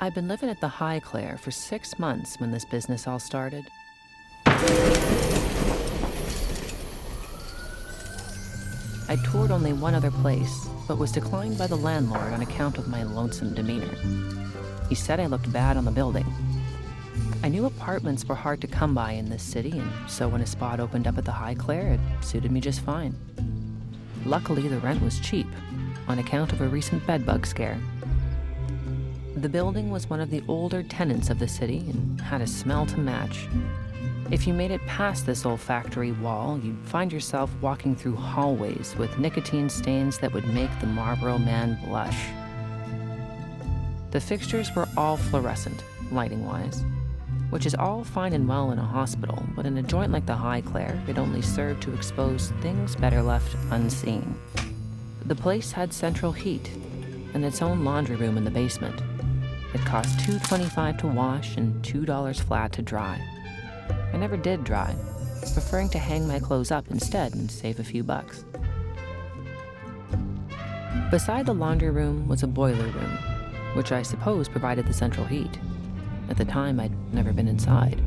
I'd been living at the High Clare for 6 months when this business all started. I toured only one other place, but was declined by the landlord on account of my lonesome demeanor. He said I looked bad on the building. I knew apartments were hard to come by in this city, and so when a spot opened up at the High Clare, it suited me just fine. Luckily, the rent was cheap, on account of a recent bedbug scare. The building was one of the older tenants of the city and had a smell to match. If you made it past this olfactory wall, you'd find yourself walking through hallways with nicotine stains that would make the Marlboro man blush. The fixtures were all fluorescent, lighting-wise, which is all fine and well in a hospital, but in a joint like the High Clare, it only served to expose things better left unseen. The place had central heat and its own laundry room in the basement. It cost $2.25 to wash and $2 flat to dry. I never did dry, preferring to hang my clothes up instead and save a few bucks. Beside the laundry room was a boiler room, which I suppose provided the central heat. At the time, I'd never been inside.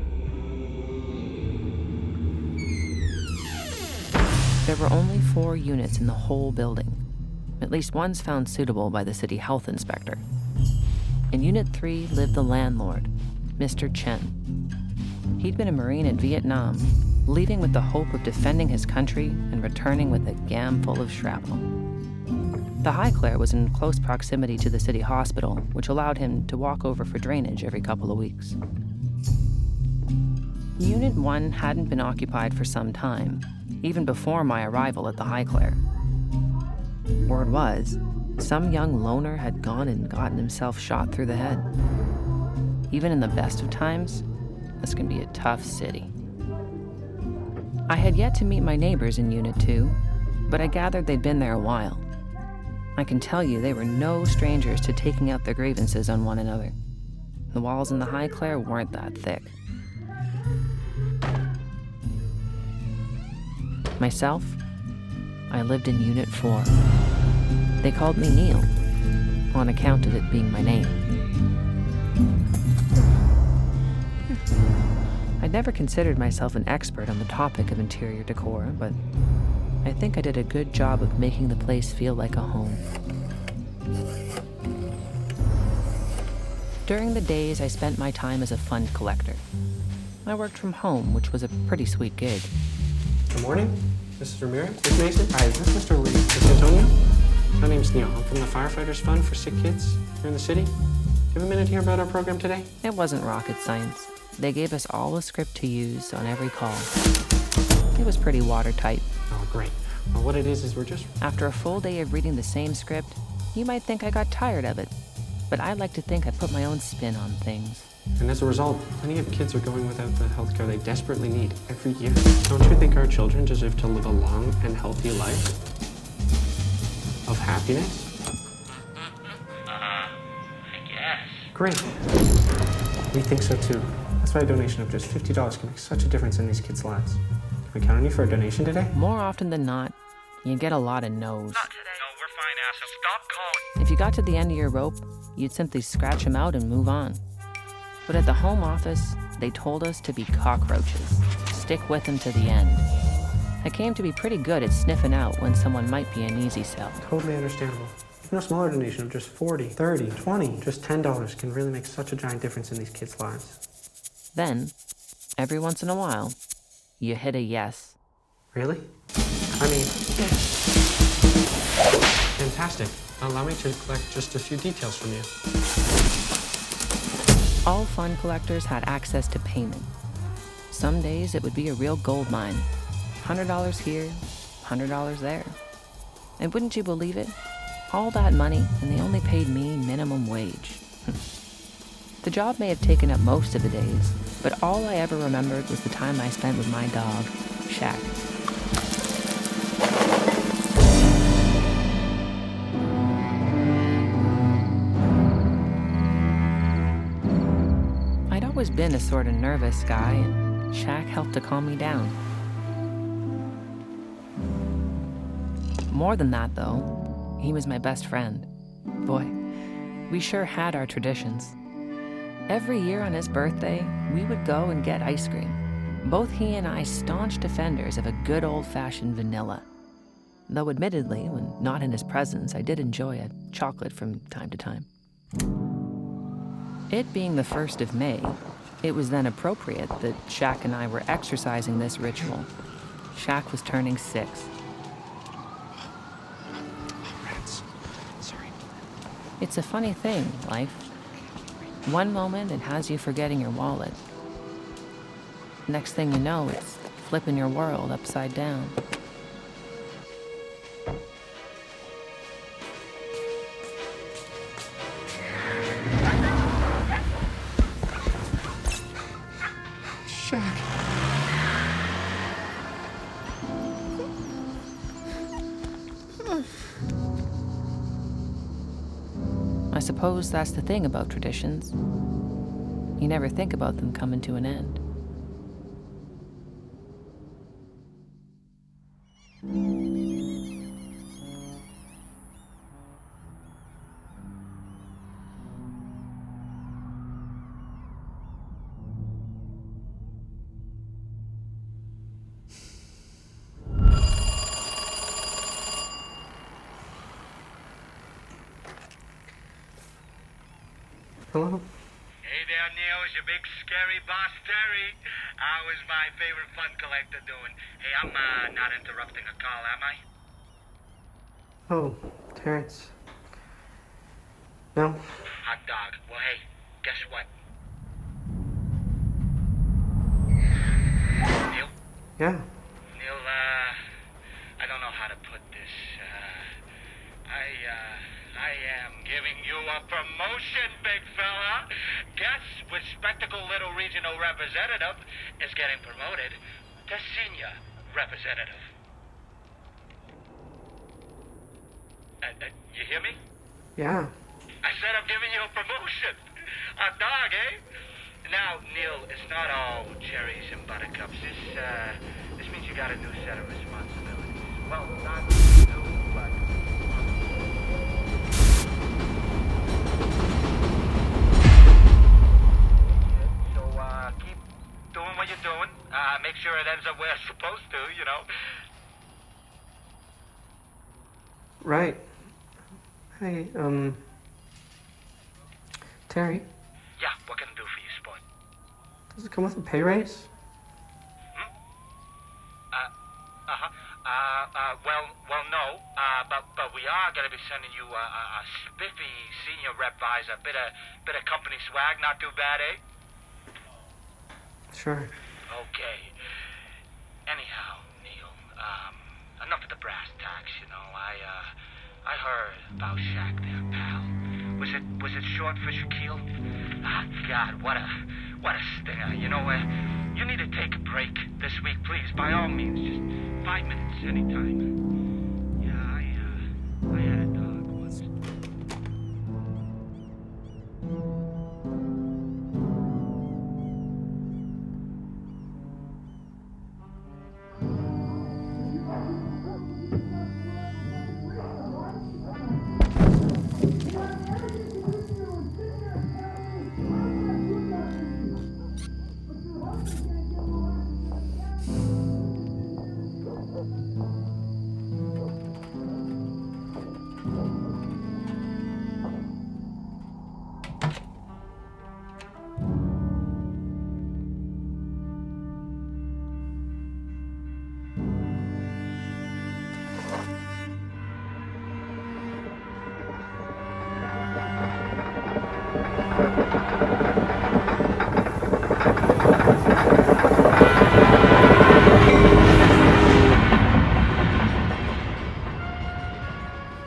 There were only 4 units in the whole building. At least one's found suitable by the city health inspector. In Unit 3 lived the landlord, Mr. Chen. He'd been a Marine in Vietnam, leaving with the hope of defending his country and returning with a gam full of shrapnel. The High Clare was in close proximity to the city hospital, which allowed him to walk over for drainage every couple of weeks. Unit 1 hadn't been occupied for some time, even before my arrival at the High Clare. Word was, some young loner had gone and gotten himself shot through the head. Even in the best of times, this can be a tough city. I had yet to meet my neighbors in Unit 2, but I gathered they'd been there a while. I can tell you they were no strangers to taking out their grievances on one another. The walls in the High Clare weren't that thick. Myself, I lived in Unit 4. They called me Neil, on account of it being my name. I'd never considered myself an expert on the topic of interior decor, but I think I did a good job of making the place feel like a home. During the days, I spent my time as a fund collector. I worked from home, which was a pretty sweet gig. Good morning, Mrs. Ramirez, Ms. Mason. Hi, is this Mr. Lee? Mr. Antonio? My name's Neil. I'm from the Firefighters Fund for Sick Kids here in the city. Do you have a minute to hear about our program today? It wasn't rocket science. They gave us all a script to use on every call. It was pretty watertight. Oh, great. Well, what it is we're just... After a full day of reading the same script, you might think I got tired of it. But I like to think I put my own spin on things. And as a result, plenty of kids are going without the health care they desperately need every year. Don't you think our children deserve to live a long and healthy life of happiness? I guess. Great. We think so too. That's why a donation of just $50 can make such a difference in these kids' lives. Can we count on you for a donation today? More often than not, you get a lot of no's. Not today. No, we're fine, asshole. Stop calling. If you got to the end of your rope, you'd simply scratch them out and move on. But at the home office, they told us to be cockroaches. Stick with them to the end. I came to be pretty good at sniffing out when someone might be an easy sell. Totally understandable. Even a smaller donation of just 40, 30, 20, just $10 can really make such a giant difference in these kids' lives. Then, every once in a while, you hit a yes. Really? I mean, fantastic. Allow me to collect just a few details from you. All fund collectors had access to payment. Some days it would be a real gold mine. $100 here, $100 there. And wouldn't you believe it? All that money, and they only paid me minimum wage. The job may have taken up most of the days, but all I ever remembered was the time I spent with my dog, Shaq. I'd always been a sort of nervous guy, and Shaq helped to calm me down. More than that, though, he was my best friend. Boy, we sure had our traditions. Every year on his birthday, we would go and get ice cream. Both he and I staunch defenders of a good old-fashioned vanilla. Though admittedly, when not in his presence, I did enjoy a chocolate from time to time. It being the 1st of May, it was then appropriate that Shaq and I were exercising this ritual. Shaq was turning 6. Rats. Sorry. It's a funny thing, life. One moment it has you forgetting your wallet. Next thing you know, it's flipping your world upside down. Shaq. I suppose that's the thing about traditions. You never think about them coming to an end. Hello? Hey there, Neil. It's your big scary boss, Terry. How is my favorite fun collector doing? Hey, I'm not interrupting a call, am I? Oh, Terrence. No? Hot dog. Well, hey, guess what? Neil? Yeah. Neil, I don't know how to put this. I am giving you a promotion, big fella. Guess which spectacle little regional representative is getting promoted to senior representative. You hear me? Yeah. I said I'm giving you a promotion. A dog, eh? Now, Neil, it's not all cherries and buttercups. This means you got a new set of responsibilities. Well, not new, but... So, keep doing what you're doing. Make sure it ends up where it's supposed to, you know. Right. Hey, Terry, Yeah, what can I do for you, sport? does it come with a pay raise? Well, no. But we are gonna be sending you a spiffy senior rep visor, bit of company swag, not too bad, eh? Sure. Okay. Anyhow, Neil, enough of the brass tacks, you know. I heard about Shaq there, pal. Was it short for Shaquille? Ah, God, what a stinger. You know, you need to take a break this week, please. By all means, just 5 minutes, anytime. Yeah, I had a dog once.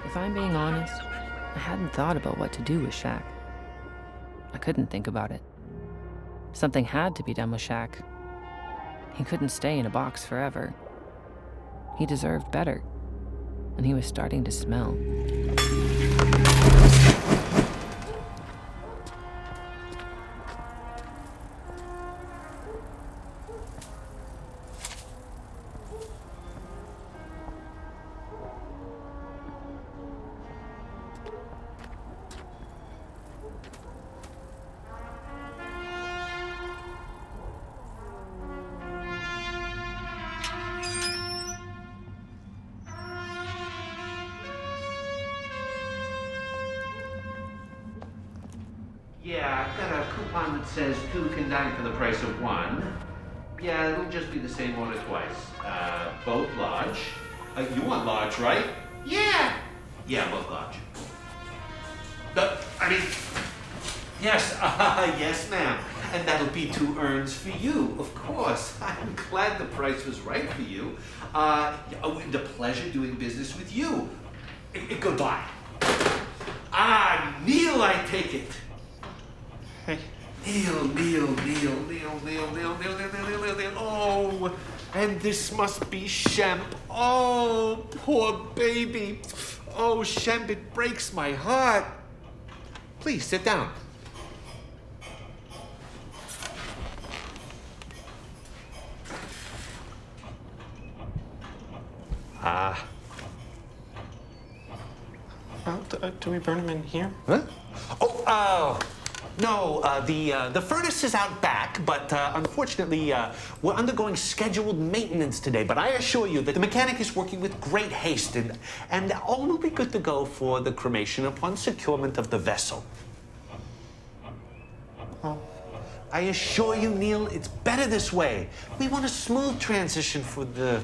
If I'm being honest, I hadn't thought about what to do with Shaq. I couldn't think about it. Something had to be done with Shaq. He couldn't stay in a box forever. He deserved better, and he was starting to smell. Yeah, I've got a coupon that says 2 can dine for the price of 1. Yeah, it'll just be the same order twice. Both large. You want large, right? Yeah! Yeah, both large. Yes, yes, ma'am. And that'll be 2 urns for you, of course. I'm glad the price was right for you. The pleasure doing business with you. Goodbye. Neil, I take it. Hey. Neil. Oh, and this must be Shemp. Oh, poor baby. Oh, Shemp, it breaks my heart. Please, sit down. Do we burn them in here? Huh? No, the furnace is out back, but unfortunately, we're undergoing scheduled maintenance today. But I assure you that the mechanic is working with great haste, and all will be good to go for the cremation upon securement of the vessel. Oh. I assure you, Neil, it's better this way. We want a smooth transition for the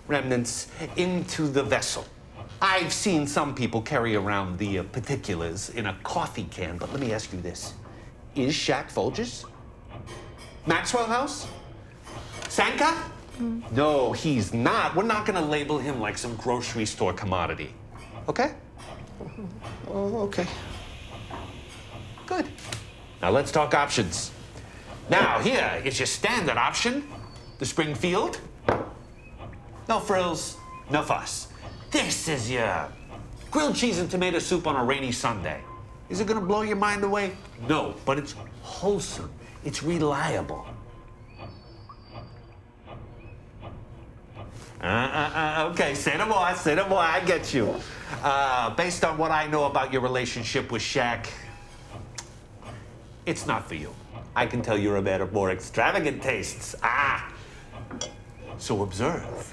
remnants into the vessel. I've seen some people carry around the particulars in a coffee can, but let me ask you this. Is Shaq Folgers? Maxwell House? Sanka? No, he's not. We're not going to label him like some grocery store commodity. Okay? Oh, okay. Good. Now let's talk options. Now, here is your standard option. The Springfield. No frills, no fuss. This is your grilled cheese and tomato soup on a rainy Sunday. Is it gonna blow your mind away? No, but it's wholesome. It's reliable. Okay, say no more, I get you. Based on what I know about your relationship with Shaq, it's not for you. I can tell you're a man of more extravagant tastes. So observe.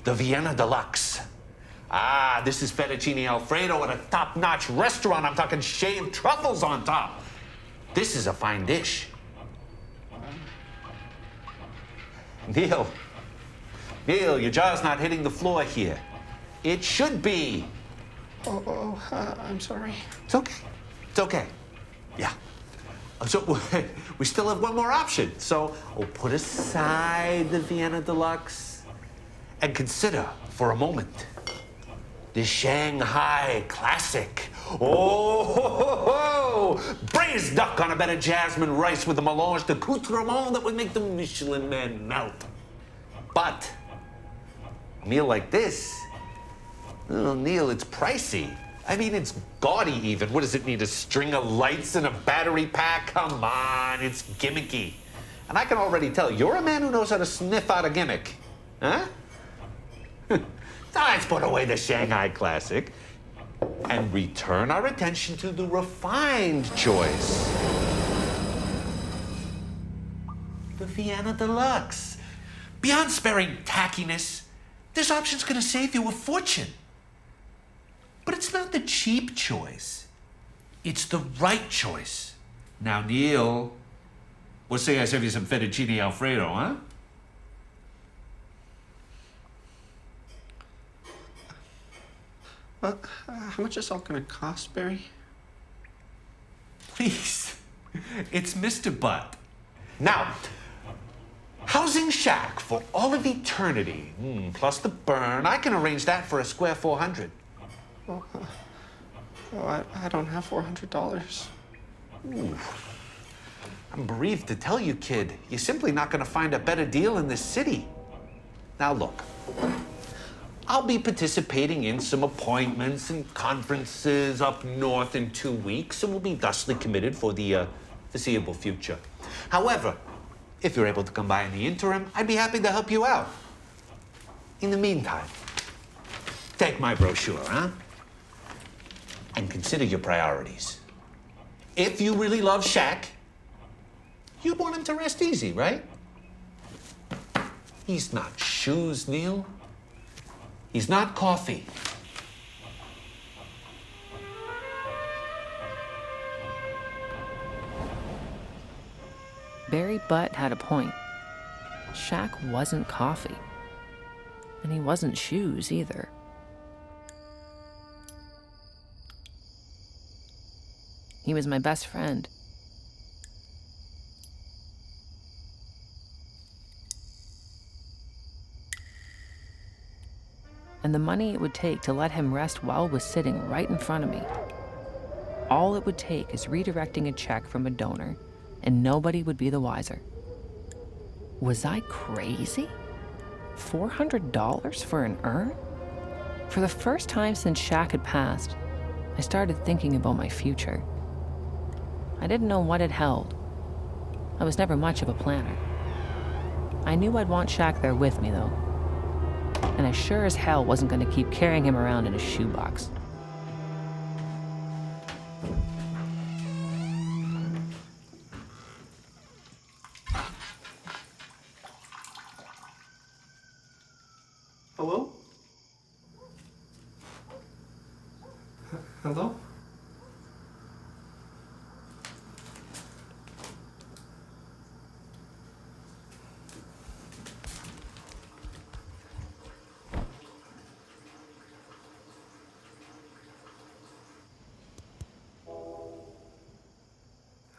The Vienna Deluxe. This is fettuccine Alfredo at a top-notch restaurant. I'm talking shaved truffles on top. This is a fine dish. Neil, your jaw's not hitting the floor here. It should be. I'm sorry. It's okay. Yeah. So we still have one more option. So we'll put aside the Vienna Deluxe and consider for a moment the Shanghai Classic. Braised duck on a bed of jasmine rice with a melange d'accoutrement that would make the Michelin man melt. But a meal like this, oh, Neil, it's pricey. I mean, it's gaudy even. What does it need, a string of lights and a battery pack? Come on, it's gimmicky. And I can already tell, you're a man who knows how to sniff out a gimmick. Huh? Let's put away the Shanghai Classic and return our attention to the refined choice. The Vienna Deluxe. Beyond sparing tackiness, this option's gonna save you a fortune. But it's not the cheap choice. It's the right choice. Now, Neil, what say I serve you some fettuccine Alfredo, huh? How much is all gonna cost, Barry? Please, it's Mr. Butt. Now, housing Shaq for all of eternity, plus the burn, I can arrange that for a square 400. I don't have $400. Ooh. I'm bereaved to tell you, kid, you're simply not gonna find a better deal in this city. Now look, I'll be participating in some appointments and conferences up north in 2 weeks, and we'll be thusly committed for the foreseeable future. However, if you're able to come by in the interim, I'd be happy to help you out. In the meantime, take my brochure, huh? And consider your priorities. If you really love Shaq, you'd want him to rest easy, right? He's not shoes, Neil. He's not coffee. very butt had a point. Shaq wasn't coffee. And he wasn't shoes either. He was my best friend. And the money it would take to let him rest well was sitting right in front of me. All it would take is redirecting a check from a donor, and nobody would be the wiser. Was I crazy? $400 for an urn? For the first time since Shaq had passed, I started thinking about my future. I didn't know what it held. I was never much of a planner. I knew I'd want Shaq there with me, though. And I sure as hell wasn't going to keep carrying him around in a shoebox. Hello? Hello?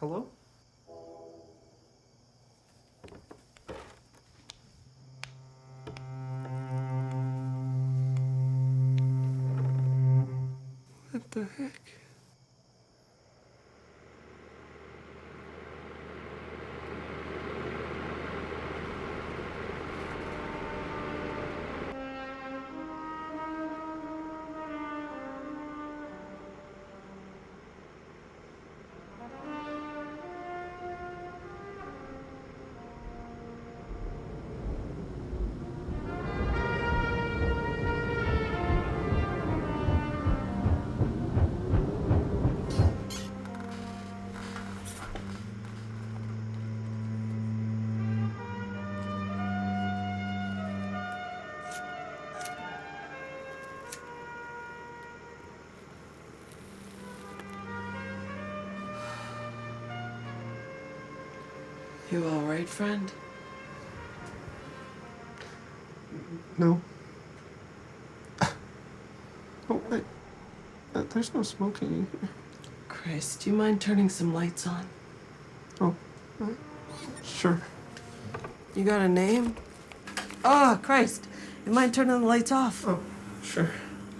Hello? What the heck? You all right, friend? No. Oh, wait. There's no smoking in here. Chris, do you mind turning some lights on? Oh, sure. You got a name? Oh, Christ. You mind turning the lights off? Oh, sure.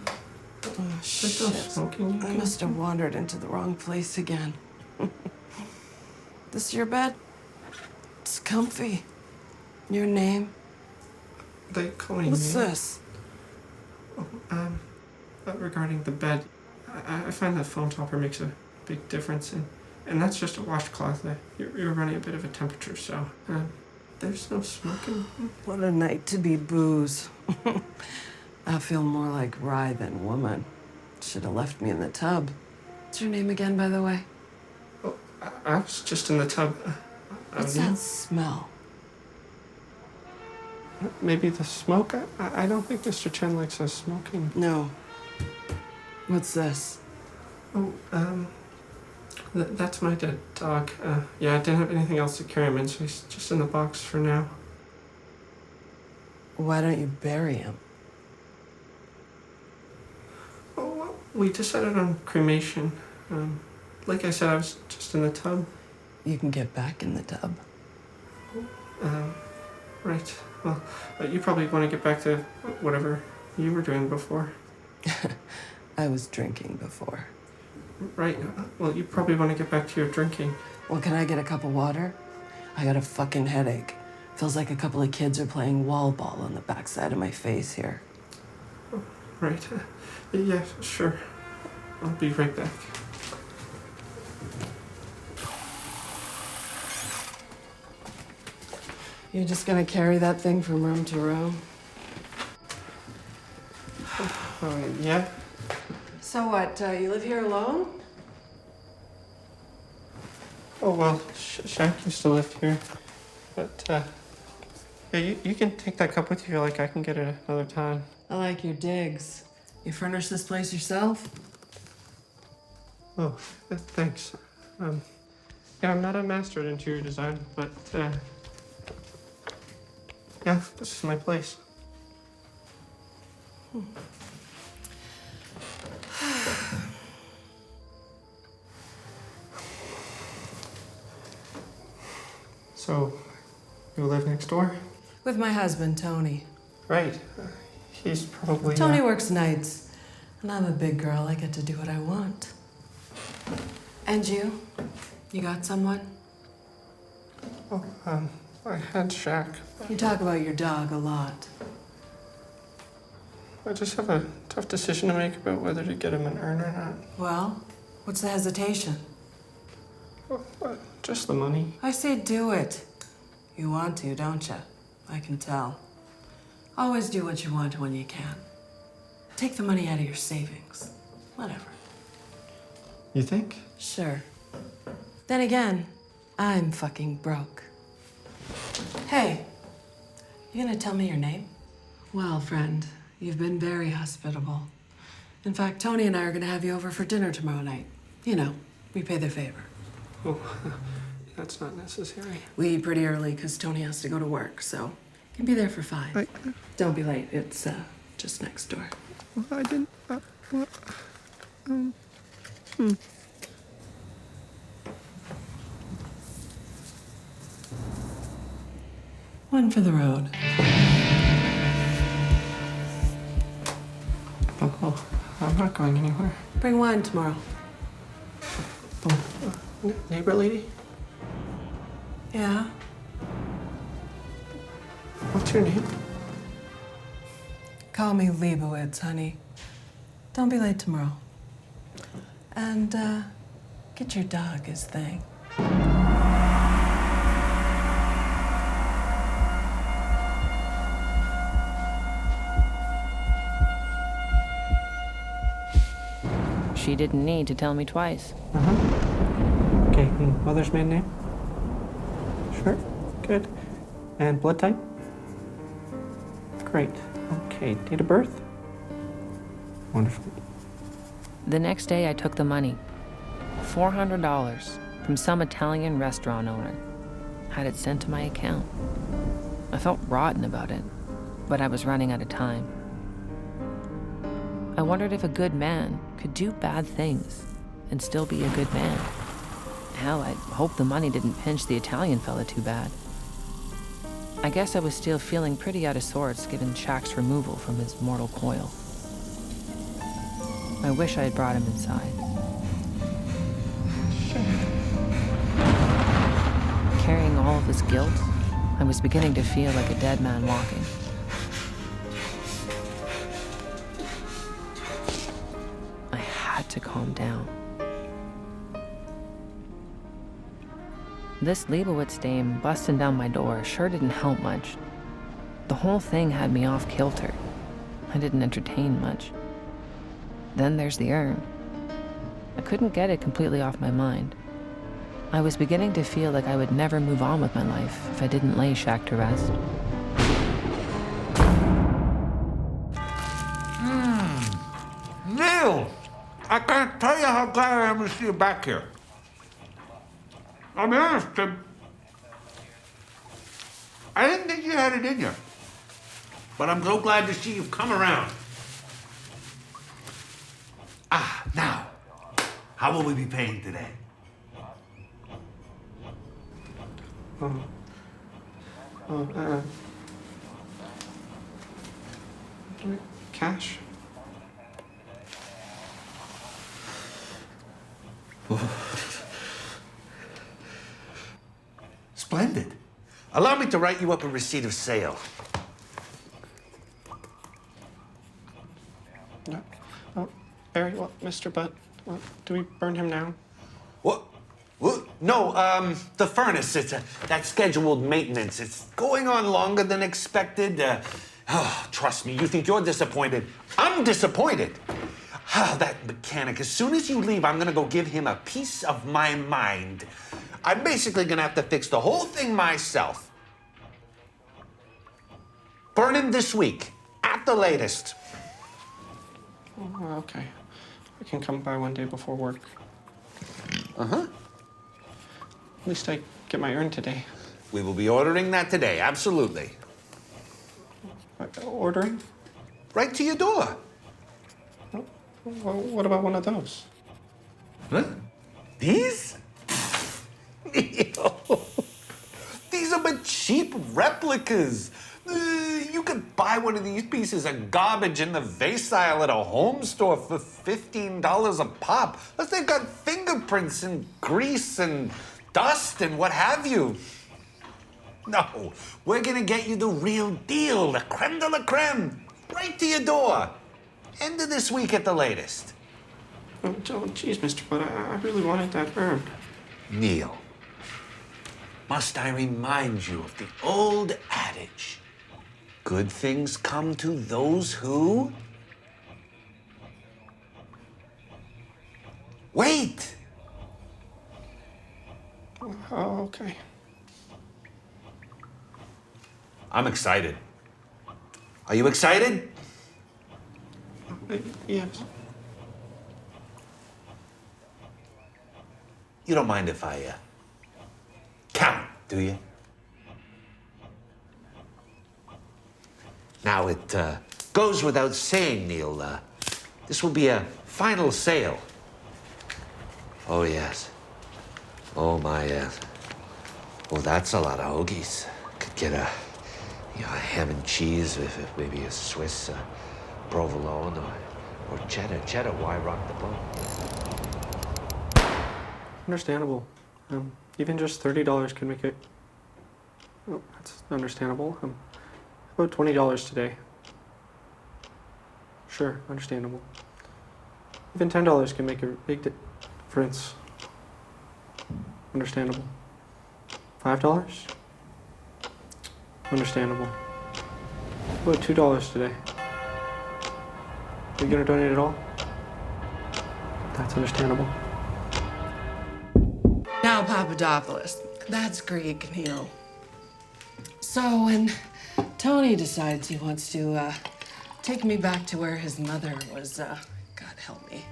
Oh, There's no shit. smoking in I here. must have wandered into the wrong place again. This your bed? It's comfy. Your name? They call me What's Neil. this? Oh, regarding the bed, I find that foam topper makes a big difference, and that's just a washcloth. You're running a bit of a temperature, so there's no smoking. What a night to be booze. I feel more like rye than woman. Should have left me in the tub. What's your name again, by the way? Oh, I was just in the tub. What's that smell? Maybe the smoke? I don't think Mr. Chen likes us smoking. No. What's this? Oh, that's my dead dog. Yeah, I didn't have anything else to carry him in, so he's just in the box for now. Why don't you bury him? Oh, well, we decided on cremation. Like I said, I was just in the tub. You can get back in the tub. Right. Well, you probably want to get back to whatever you were doing before. I was drinking before. Right. Well, you probably want to get back to your drinking. Well, can I get a cup of water? I got a fucking headache. Feels like a couple of kids are playing wall ball on the backside of my face here. Right. Yeah, sure. I'll be right back. You're just gonna carry that thing from room to room? Oh, yeah? So what, you live here alone? Oh, well, Shaq used to live here. But, yeah, you can take that cup with you, like I can get it another time. I like your digs. You furnish this place yourself? Oh, thanks. Yeah, I'm not a master at interior design, but yeah, this is my place. So, you live next door? With my husband, Tony. Right. He's probably. Tony works nights, and I'm a big girl. I get to do what I want. And you? You got someone? Oh, I had Shaq. You talk about your dog a lot. I just have a tough decision to make about whether to get him an urn or not. Well, what's the hesitation? Just the money. I say do it. You want to, don't you? I can tell. Always do what you want when you can. Take the money out of your savings. Whatever. You think? Sure. Then again, I'm fucking broke. Hey, you gonna tell me your name? Well, friend, you've been very hospitable. In fact, Tony and I are gonna have you over for dinner tomorrow night. You know, we pay the favor. Oh, that's not necessary. We eat pretty early because Tony has to go to work, so you can be there for 5. Don't be late. It's just next door. Well, I didn't. What? One for the road. Oh, I'm not going anywhere. Bring wine tomorrow. Neighbor lady? Yeah? What's your name? Call me Leibowitz, honey. Don't be late tomorrow. And, get your dog his thing. She didn't need to tell me twice. Okay, mother's maiden name? Sure, good. And blood type? Great. Okay, date of birth? Wonderful. The next day, I took the money. $400 from some Italian restaurant owner. Had it sent to my account. I felt rotten about it, but I was running out of time. I wondered if a good man could do bad things and still be a good man. Hell, I hope the money didn't pinch the Italian fella too bad. I guess I was still feeling pretty out of sorts given Shaq's removal from his mortal coil. I wish I had brought him inside. Carrying all of this guilt, I was beginning to feel like a dead man walking. I had to calm down. This Leibowitz dame busting down my door sure didn't help much. The whole thing had me off kilter. I didn't entertain much. Then there's the urn. I couldn't get it completely off my mind. I was beginning to feel like I would never move on with my life if I didn't lay Shaq to rest. Neil! I can't tell you how glad I am to see you back here. I'll be honest, I didn't think you had it in you. But I'm so glad to see you've come around. Now, how will we be paying today? Cash? Splendid. Allow me to write you up a receipt of sale. No. Oh, Barry, what, Mr. Butt? What, do we burn him now? What? No, the furnace, that scheduled maintenance. It's going on longer than expected. Trust me, you think you're disappointed. I'm disappointed. That mechanic, as soon as you leave, I'm gonna go give him a piece of my mind. I'm basically gonna have to fix the whole thing myself. Burn him this week, at the latest. Oh, okay. I can come by one day before work. Uh-huh. At least I get my earn today. We will be ordering that today, absolutely. Ordering? Right to your door. Well, what about one of those? Huh? These? These are but cheap replicas. You could buy one of these pieces of garbage in the vase aisle at a home store for $15 a pop. Plus they've got fingerprints and grease and dust and what have you. No, we're gonna get you the real deal, the creme de la creme, right to your door. End of this week at the latest. Oh, geez, Mr. But I really wanted that urn. Neil, must I remind you of the old adage? Good things come to those who... wait! Oh, okay. I'm excited. Are you excited? Yes. You don't mind if I count, do you? Now, it goes without saying, Neil, this will be a final sale. Oh, yes. Oh, my, yes. Well, that's a lot of hoagies. Could get a ham and cheese with maybe a Swiss provolone or cheddar. Cheddar, why rock the boat? Understandable. Even just $30 can make it. Oh, that's understandable. About $20 today. Sure, understandable. Even $10 can make a big difference. Understandable. $5? Understandable. About $2 today. Are you gonna donate it all? That's understandable. Now, Papadopoulos, that's Greek, Neil. So when Tony decides he wants to take me back to where his mother was, God help me,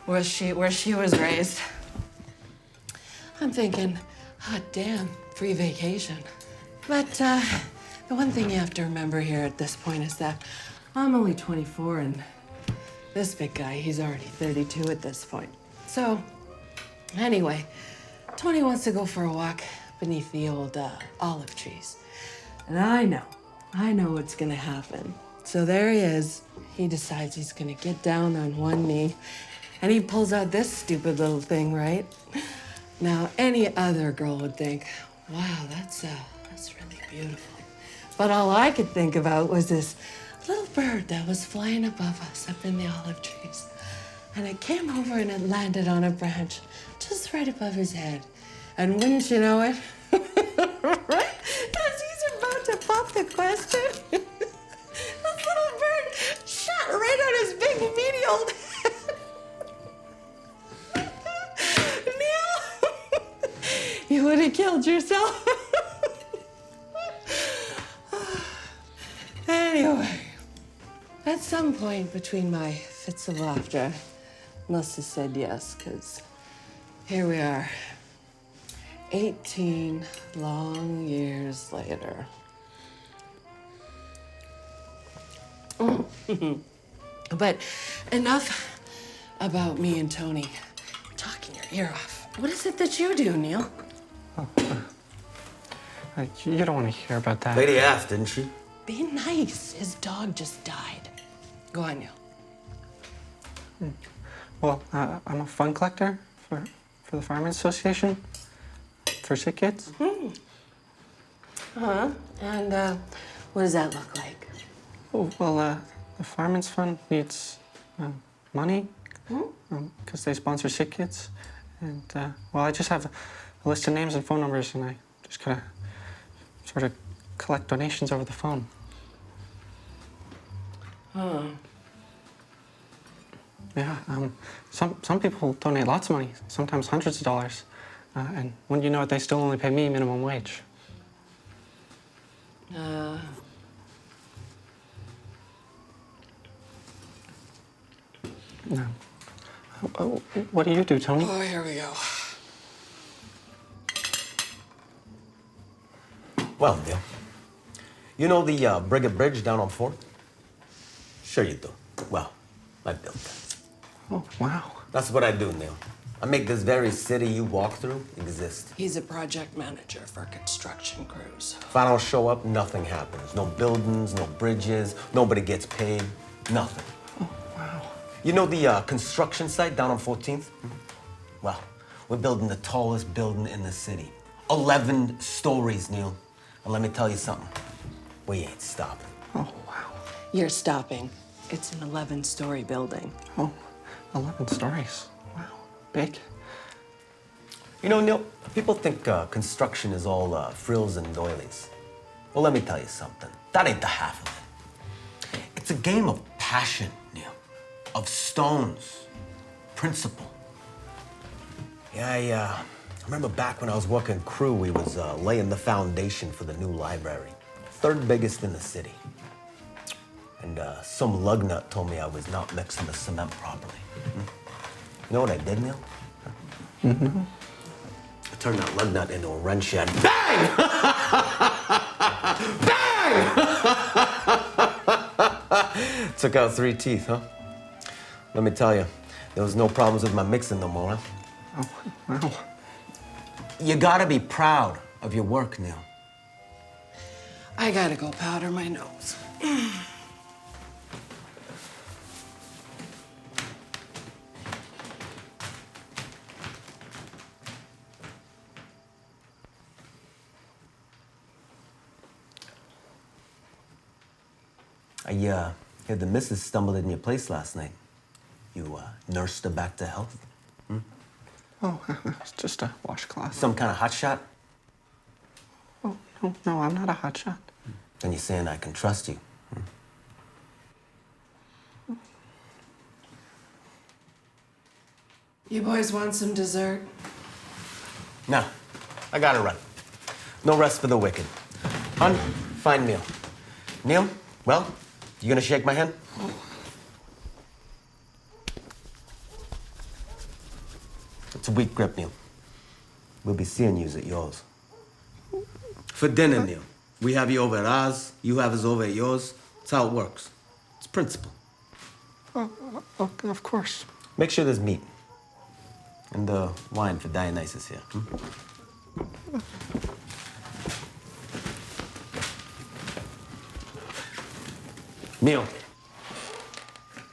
where she was raised, I'm thinking, hot damn, free vacation. But the one thing you have to remember here at this point is that I'm only 24 and this big guy, he's already 32 at this point. So, anyway, Tony wants to go for a walk beneath the old olive trees. And I know what's gonna happen. So there he is. He decides he's gonna get down on one knee and he pulls out this stupid little thing, right? Now, any other girl would think, wow, that's really beautiful. But all I could think about was this little bird that was flying above us up in the olive trees. And it came over and it landed on a branch just right above his head. And wouldn't you know it, right? As he's about to pop the question, this little bird shot right on his big meaty old head. Neil, you would have killed yourself. Anyway, at some point between my fits of laughter, I must have said yes, because here we are, 18 long years later. But enough about me and Tony talking your ear off. What is it that you do, Neil? You don't want to hear about that. Lady asked, didn't she? Be nice. His dog just died. Go on, Neil. Well, I'm a fund collector for the Firemen's Association for sick kids. Uh-huh. And what does that look like? Oh, well, the Firemen's Fund needs money because they sponsor sick kids. And, well, I just have a list of names and phone numbers, and I just gotta sort of collect donations over the phone. Oh. Yeah, some people donate lots of money, sometimes hundreds of dollars. And when you know it, they still only pay me minimum wage. No. What do you do, Tony? Oh, here we go. Well, Neil, you know the Brigade Bridge down on 4th? Sure you do. Well, I built that. Oh, wow. That's what I do, Neil. I make this very city you walk through exist. He's a project manager for construction crews. If I don't show up, nothing happens. No buildings, no bridges, nobody gets paid, nothing. Oh, wow. You know the construction site down on 14th? Well, we're building the tallest building in the city. 11 stories, Neil. And let me tell you something. We ain't stopping. Oh, wow. You're stopping. It's an 11-story building. Oh, 11 stories. Wow. Big. You know, Neil, people think construction is all frills and doilies. Well, let me tell you something. That ain't the half of it. It's a game of passion, Neil. Of stones. Principle. Yeah, I remember back when I was working crew, we was laying the foundation for the new library. 3rd biggest in the city. And some lug nut told me I was not mixing the cement properly. You know what I did, Neil? Mm-hmm. I turned that lug nut into a wrench and bang! Bang! Took out 3 teeth, huh? Let me tell you, there was no problems with my mixing no more, huh? Oh, wow. You gotta be proud of your work, Neil. I gotta go powder my nose. I heard the missus stumbled in your place last night. You nursed her back to health? Oh, it's just a washcloth. Some kind of hotshot? Oh, no, I'm not a hotshot. Then you're saying I can trust you? You boys want some dessert? No, I gotta run. No rest for the wicked. Hun, find Neil. Neil, well, you gonna shake my hand? It's a weak grip, Neil. We'll be seeing yous at yours. For dinner, Neil. We have you over at ours, you have us over at yours. That's how it works. It's principle. Oh, of course. Make sure there's meat. And wine for Dionysus here. Neil,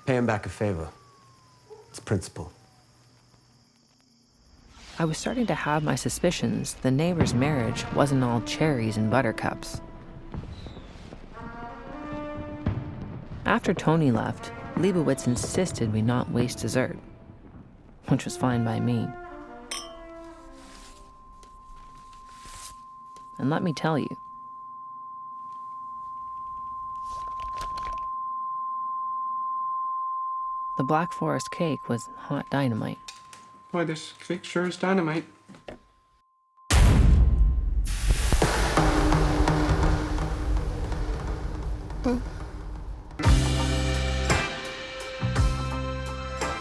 pay him back a favor. It's principle. I was starting to have my suspicions the neighbor's marriage wasn't all cherries and buttercups. After Tony left, Leibowitz insisted we not waste dessert, which was fine by me. And let me tell you, the Black Forest cake was hot dynamite. Boy, this cake sure is dynamite.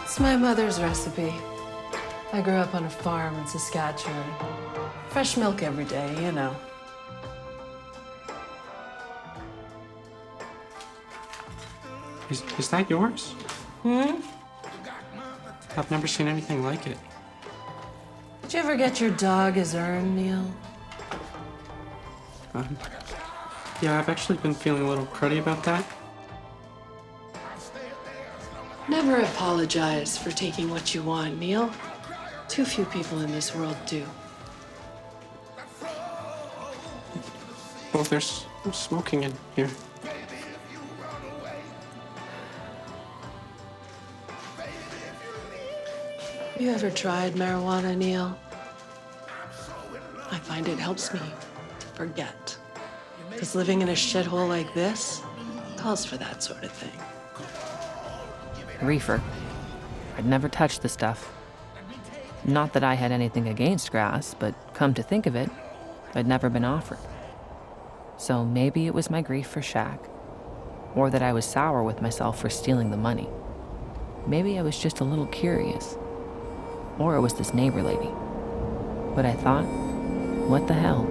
It's my mother's recipe. I grew up on a farm in Saskatchewan. Fresh milk every day, you know. Is that yours? I've never seen anything like it. Did you ever get your dog his urn, Neil? Yeah, I've actually been feeling a little cruddy about that. Never apologize for taking what you want, Neil. Too few people in this world do. Well, there's smoking in here. You ever tried marijuana, Neil? I find it helps me to forget. Because living in a shithole like this calls for that sort of thing. Reefer. I'd never touched the stuff. Not that I had anything against grass, but come to think of it, I'd never been offered. So maybe it was my grief for Shaq, or that I was sour with myself for stealing the money. Maybe I was just a little curious. Or it was this neighbor lady. But I thought, what the hell?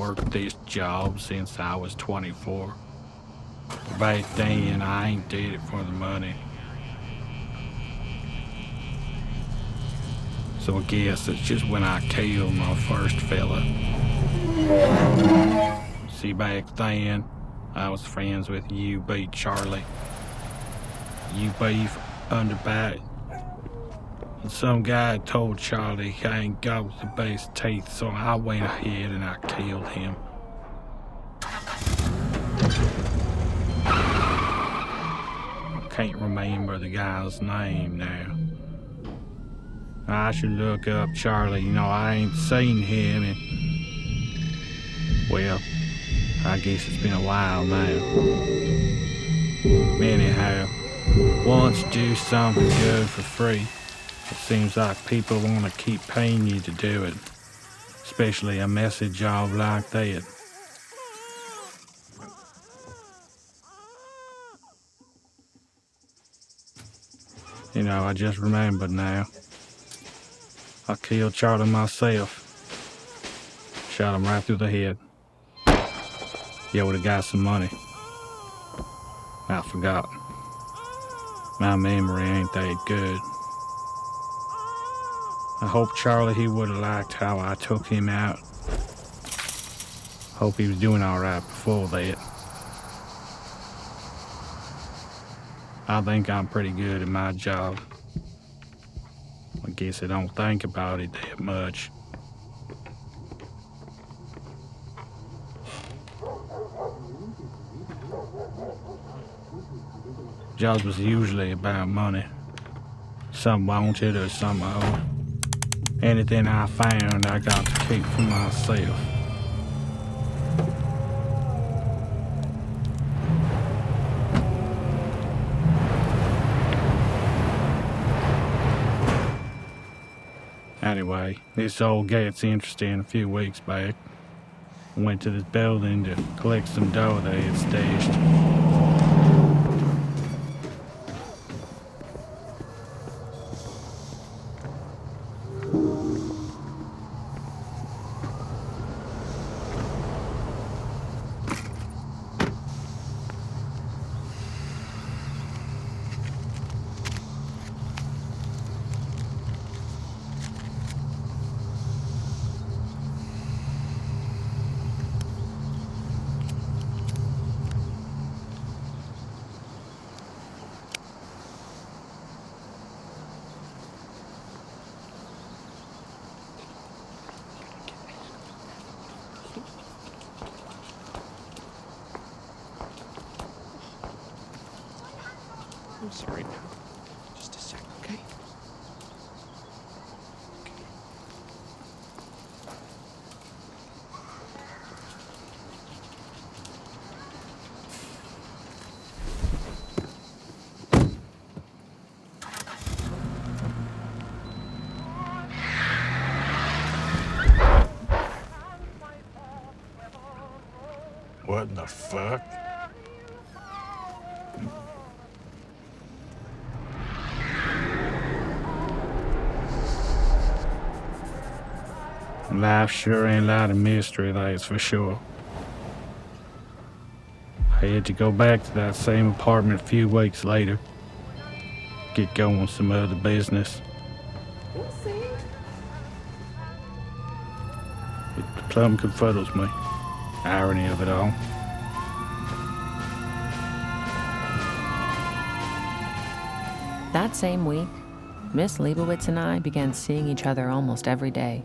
worked this job since I was 24. Back then, I ain't did it for the money. So I guess it's just when I killed my first fella. See, back then, I was friends with UB Charlie. UB underback. And some guy told Charlie he ain't got the best teeth, so I went ahead and I killed him. I can't remember the guy's name now. I should look up Charlie. You know, I ain't seen him in... Well, I guess it's been a while now. Anyhow, once you do something good for free, it seems like people want to keep paying you to do it. Especially a messy job like that. You know, I just remembered now. I killed Charlie myself. Shot him right through the head. He owed the guy some money. I forgot. My memory ain't that good. I hope Charlie, he would have liked how I took him out. Hope he was doing all right before that. I think I'm pretty good at my job. I guess I don't think about it that much. Jobs was usually about money. Some wanted or some owed. Anything I found, I got to keep for myself. Anyway, this all gets interesting a few weeks back. I went to this building to collect some dough they had stashed. I'm sorry now. Just a sec, okay? What the fuck? Life sure ain't a lot of mystery, that's for sure. I had to go back to that same apartment a few weeks later. Get going with some other business. It plumb confuddles me. Irony of it all. That same week, Miss Leibowitz and I began seeing each other almost every day.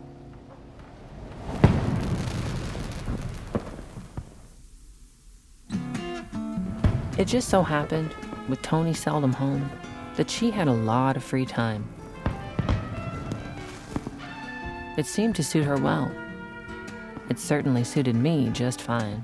It just so happened, with Tony seldom home, that she had a lot of free time. It seemed to suit her well. It certainly suited me just fine.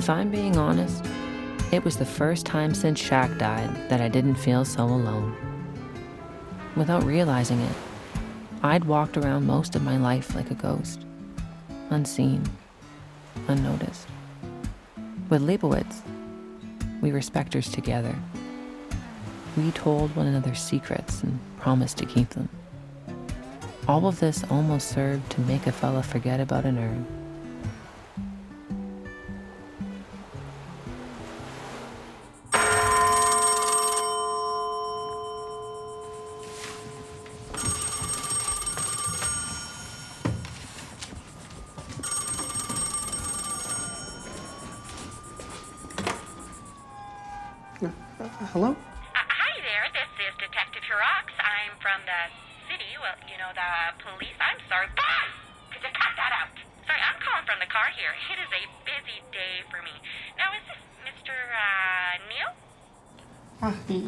If I'm being honest, it was the first time since Shaq died that I didn't feel so alone. Without realizing it, I'd walked around most of my life like a ghost, unseen, unnoticed. With Leibowitz, we were specters together. We told one another secrets and promised to keep them. All of this almost served to make a fella forget about an urn. Hello? Hi there, this is Detective Hurox. I'm from the city, well, you know, the police. I'm sorry. Boss! Could you cut that out? Sorry, I'm calling from the car here. It is a busy day for me. Now, is this Mr. Neil?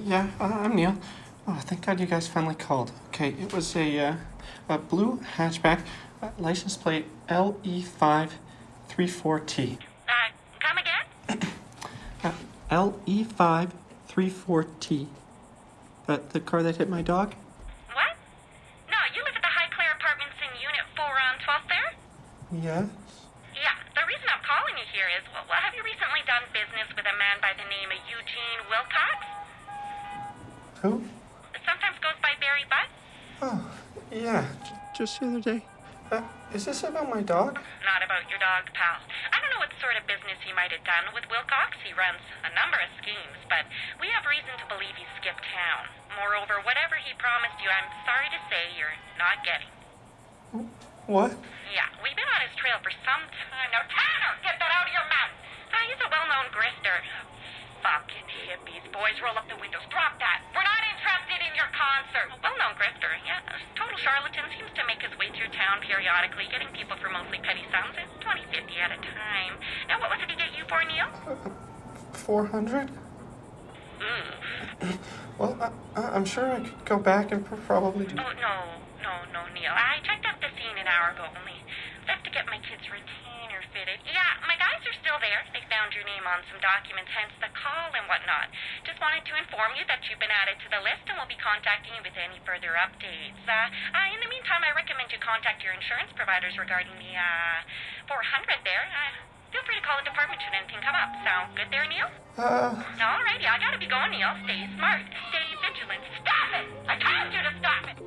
Yeah, I'm Neil. Oh, thank God you guys finally called. Okay, it was a blue hatchback, license plate LE534T. Come again? LE534T. The car that hit my dog? What? No, you live at the High Clare Apartments in Unit 4 on 12th there? Yes. Yeah, the reason I'm calling you here is, well, have you recently done business with a man by the name of Eugene Wilcox? Who? Sometimes goes by Barry Butt? Oh, yeah. Just the other day. Is this about my dog? Not about your dog, pal. I don't know what sort of business he might have done with Wilcox. He runs a number of schemes, but we have reason to believe he skipped town. Moreover, whatever he promised you, I'm sorry to say you're not getting. What? Yeah, we've been on his trail for some time now. Tanner, get that out of your mouth! He's a well-known grifter. Fucking hippies. Boys, roll up the windows. Drop that. We're not interested in your concert. A well-known grifter, yeah. A total charlatan, seems to make his way through town periodically, getting people for mostly petty sums at $20.50 at a time. Now, what was it he get you for, Neil? 400? Well, I'm sure I could go back and probably do... Oh, no, Neil. I checked up the scene an hour ago, only left to get my kid's retainer fitted. Yeah, my guys are still there. They found your name on some documents, hence the call and whatnot. Just wanted to inform you that you've been added to the list and we'll be contacting you with any further updates. In the meantime, I recommend you contact your insurance providers regarding the 400 there. Feel free to call the department should anything come up. Sound good there, Neil? Alrighty, I gotta be going, Neil. Stay smart. Stay vigilant. Stop it! I told you to stop it!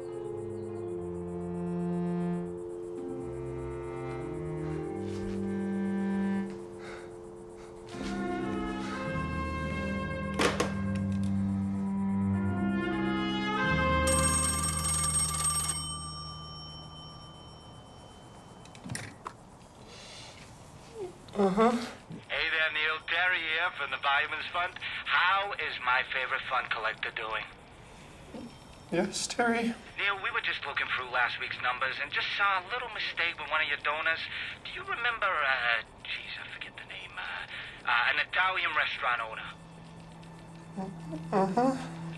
Hey there, Neil. Terry here from the Fireman's Fund. How is my favorite fund collector doing? Yes, Terry? Neil, we were just looking through last week's numbers and just saw a little mistake with one of your donors. Do you remember, I forget the name, an Italian restaurant owner?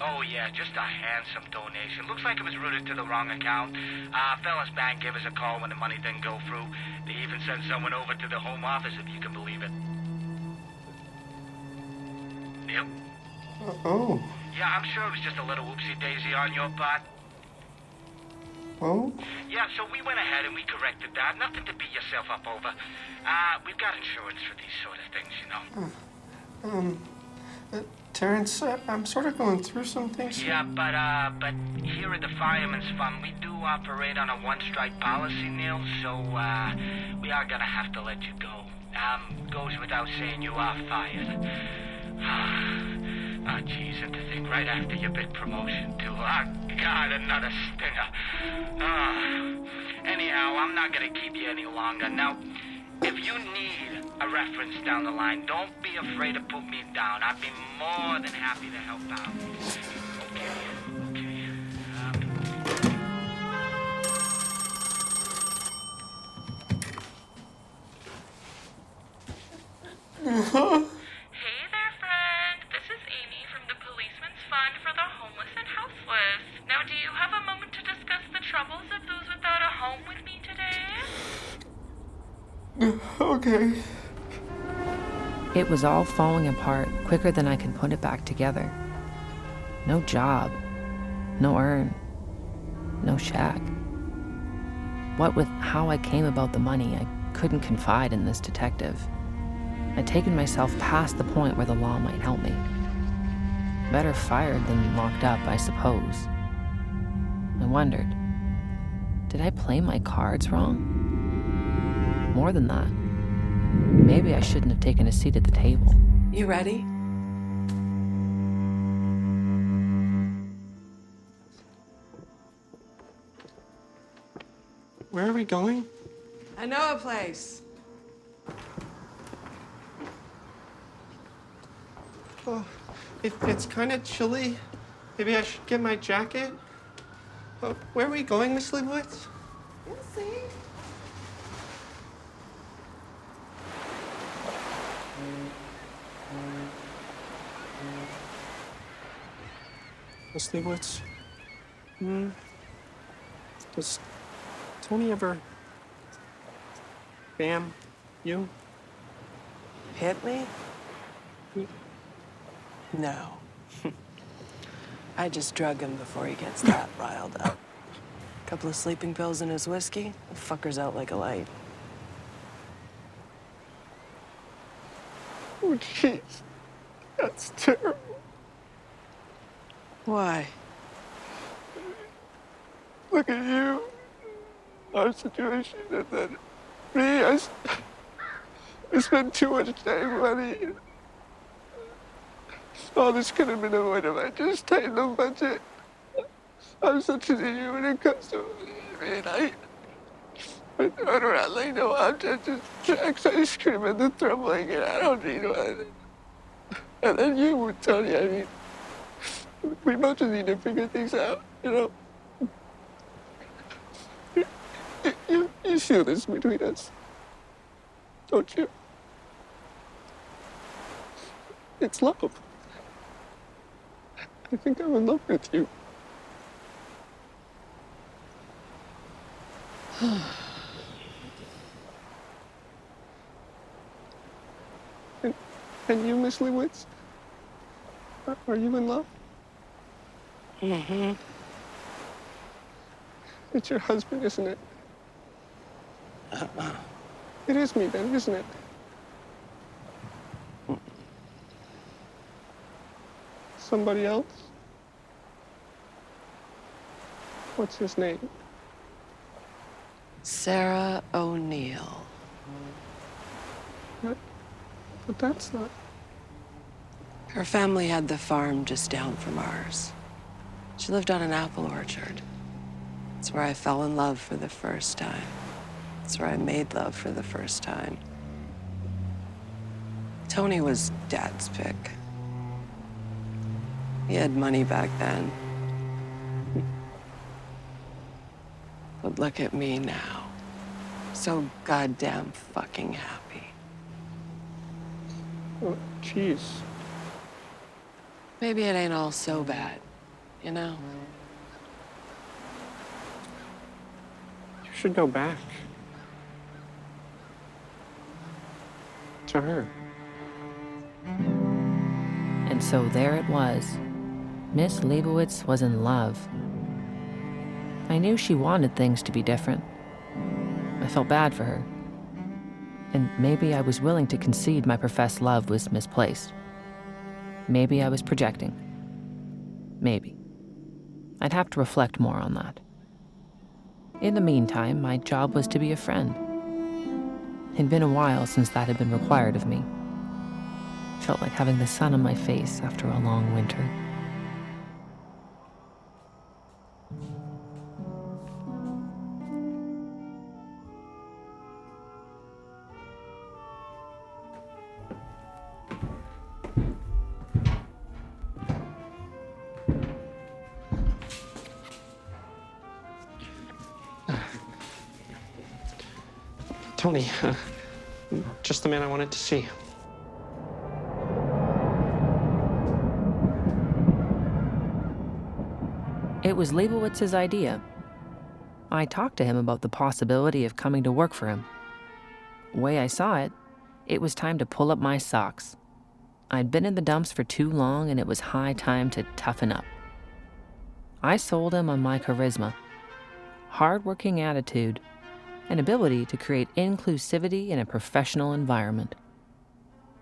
Oh, yeah, just a handsome donation. Looks like it was routed to the wrong account. Fella's bank gave us a call when the money didn't go through. They even sent someone over to the home office, if you can believe it. Neil? Oh. Yeah, I'm sure it was just a little whoopsie-daisy on your part. Oh? Yeah, so we went ahead and we corrected that. Nothing to beat yourself up over. We've got insurance for these sort of things, you know. Terrence, I'm sort of going through some things. Yeah, but here at the Fireman's Fund, we do operate on a one-strike policy, Neil, so, we are gonna have to let you go. Goes without saying you are fired. Oh, jeez, and to think right after your big promotion, too. Oh, God, another stinger. Anyhow, I'm not gonna keep you any longer. Now, if you need a reference down the line, don't be afraid to put me down. I'd be more than happy to help out. Hey there, friend. This is Amy from the Policeman's Fund for the Homeless and Houseless. Now, do you have a moment to discuss the troubles of those without a home with me today? Okay. It was all falling apart quicker than I could put it back together. No job, no earn, no shack. What with how I came about the money, I couldn't confide in this detective. I'd taken myself past the point where the law might help me. Better fired than locked up, I suppose. I wondered, did I play my cards wrong? More than that, maybe I shouldn't have taken a seat at the table. You ready? Where are we going? I know a place. Oh, it's kind of chilly. Maybe I should get my jacket. Oh, where are we going, Miss Leibowitz? You'll see. Miss Leibowitz? Does Tony ever bam you? Hit me? No. I just drug him before he gets that riled up. Couple of sleeping pills in his whiskey, the fucker's out like a light. Oh, jeez. That's terrible. Why? Look at you. Our situation, and then me, I spent too much time money. All this could have been avoided if I just tightened the budget. I'm such an idiot when it comes to money. I throw it around like no object, just Jack's ice cream and the thrum blanket. I don't need one. And then you would Tony, I mean, we both just need to figure things out, you know? You feel this between us, don't you? It's love. I think I'm in love with you. And you, Miss Leibowitz? Are you in love? Mm-hmm. It's your husband, isn't it? It is me then, isn't it? Somebody else? What's his name? Sarah O'Neill. But that's not... Her family had the farm just down from ours. She lived on an apple orchard. It's where I fell in love for the first time. It's where I made love for the first time. Tony was Dad's pick. He had money back then. But look at me now. So goddamn fucking happy. Oh, jeez. Maybe it ain't all so bad, you know? You should go back. To her. And so there it was. Miss Leibowitz was in love. I knew she wanted things to be different. I felt bad for her. And maybe I was willing to concede my professed love was misplaced. Maybe I was projecting. Maybe. I'd have to reflect more on that. In the meantime, my job was to be a friend. It'd been a while since that had been required of me. Felt like having the sun on my face after a long winter. Tony, just the man I wanted to see. It was Leibowitz's idea. I talked to him about the possibility of coming to work for him. The way I saw it, It was time to pull up my socks. I'd been in the dumps for too long, and it was high time to toughen up. I sold him on my charisma, hard-working attitude, and ability to create inclusivity in a professional environment.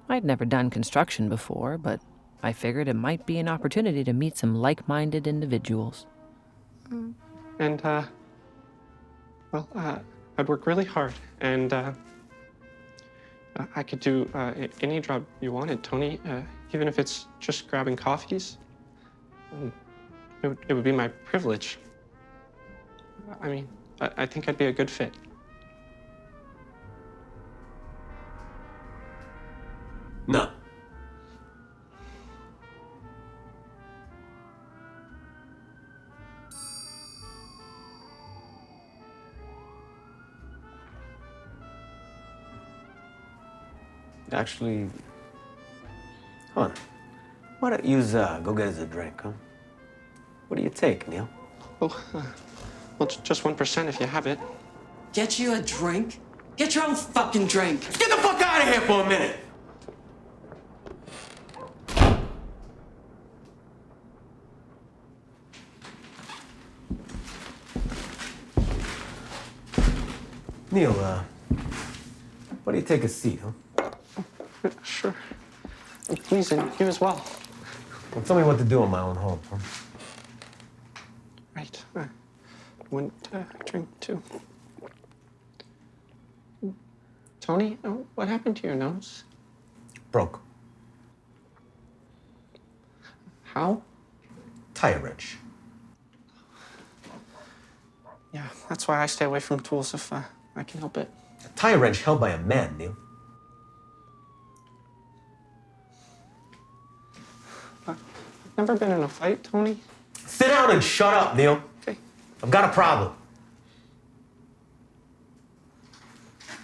I'd never done construction before, but I figured it might be an opportunity to meet some like-minded individuals. And, I'd work really hard, and, I could do any job you wanted, Tony, even if it's just grabbing coffees. It would be my privilege. I mean, I think I'd be a good fit. No. Actually, hold on. Why don't you go get us a drink, huh? What do you take, Neil? Oh, well, just 1% if you have it. Get you a drink? Get your own fucking drink. Get the fuck out of here for a minute! Neil, why don't you take a seat, huh? Sure. Please, and you as well. Well, tell me what to do in my own home, huh? Right. Wouldn't drink too. Tony, what happened to your nose? Broke. How? Tire wrench. Yeah, that's why I stay away from tools if I can help it. A tire wrench held by a man, Neil. Never been in a fight, Tony? Sit down and shut up, Neil. Okay. I've got a problem.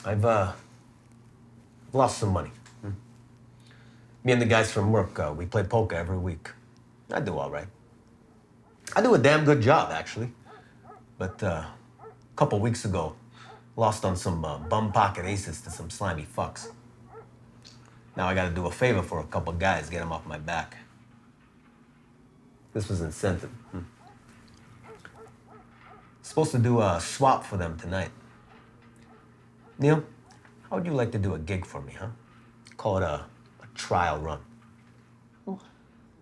I've lost some money. Me and the guys from work, we play poker every week. I do all right. I do a damn good job, actually. But a couple weeks ago, lost on some bum pocket aces to some slimy fucks. Now I gotta do a favor for a couple guys, get them off my back. This was incentive. Supposed to do a swap for them tonight. Neil, how would you like to do a gig for me, huh? Call it a trial run. Oh,